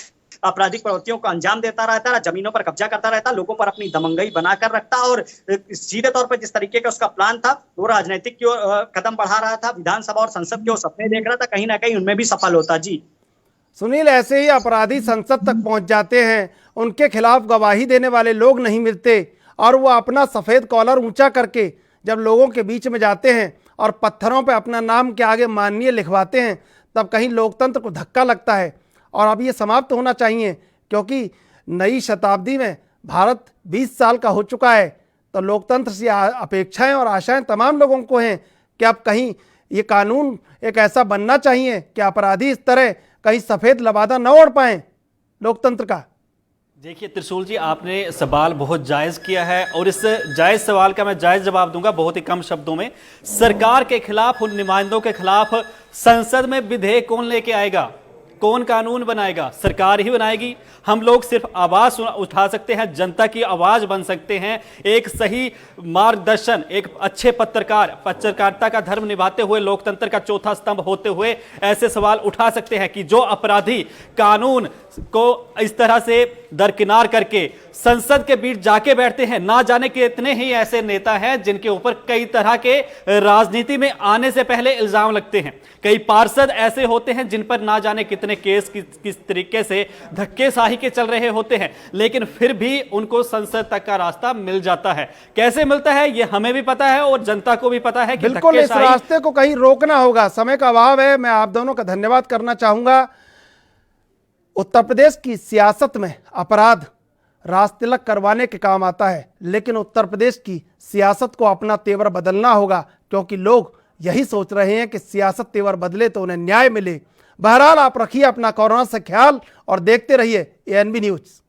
आपराधिक प्रवृत्तियों को अंजाम देता रहता, जमीनों पर कब्जा करता रहता, लोगों पर अपनी दमंगई बनाकर रखता। और सीधे तौर पर जिस तरीके का उसका प्लान था, वो राजनीतिक की ओर कदम बढ़ा रहा था, विधानसभा और संसद की ओर सपने देख रहा था, कहीं ना कहीं उनमें भी सफल होता। जी सुनील, ऐसे ही अपराधी संसद तक पहुंच जाते हैं, उनके खिलाफ गवाही देने वाले लोग नहीं मिलते और वो अपना सफ़ेद कॉलर ऊंचा करके जब लोगों के बीच में जाते हैं और पत्थरों पे अपना नाम के आगे माननीय लिखवाते हैं, तब कहीं लोकतंत्र को धक्का लगता है। और अब ये समाप्त होना चाहिए, क्योंकि नई शताब्दी में भारत 20 साल का हो चुका है। तो लोकतंत्र से अपेक्षाएं और आशाएं तमाम लोगों को हैं कि अब कहीं ये कानून एक ऐसा बनना चाहिए कि अपराधी इस तरह कहीं सफ़ेद लबादा न ओढ़ पाएं लोकतंत्र का। देखिए त्रिशूल जी, आपने सवाल बहुत जायज़ किया है और इस जायज़ सवाल का मैं जायज़ जवाब दूंगा बहुत ही कम शब्दों में। सरकार के खिलाफ, उन नुमाइंदों के खिलाफ संसद में विधेयक कौन लेके आएगा? कौन कानून बनाएगा? सरकार ही बनाएगी। हम लोग सिर्फ आवाज उठा सकते हैं, जनता की आवाज बन सकते हैं। एक सही मार्गदर्शन, एक अच्छे पत्रकारिता का धर्म निभाते हुए, लोकतंत्र का चौथा स्तंभ होते हुए ऐसे सवाल उठा सकते हैं कि जो अपराधी कानून को इस तरह से दरकिनार करके संसद के बीच जाके बैठते हैं, ना जाने कितने ही ऐसे नेता हैं जिनके ऊपर कई तरह के राजनीति में आने से पहले इल्जाम लगते हैं। कई पार्षद ऐसे होते हैं जिन पर ना जाने कितने केस किस तरीके से धक्केशाही के चल रहे होते हैं, लेकिन फिर भी उनको संसद तक का रास्ता मिल जाता है। कैसे मिलता है ये हमें भी पता है और जनता को भी पता है कि बिल्कुल इस रास्ते को कहीं रोकना होगा। समय का अभाव है, मैं आप दोनों का धन्यवाद करना चाहूंगा। उत्तर प्रदेश की सियासत में अपराध राजतिलक करवाने के काम आता है, लेकिन उत्तर प्रदेश की सियासत को अपना तेवर बदलना होगा, क्योंकि लोग यही सोच रहे हैं कि सियासत तेवर बदले तो उन्हें न्याय मिले। बहरहाल आप रखिए अपना कोरोना से ख्याल और देखते रहिए ANB न्यूज़।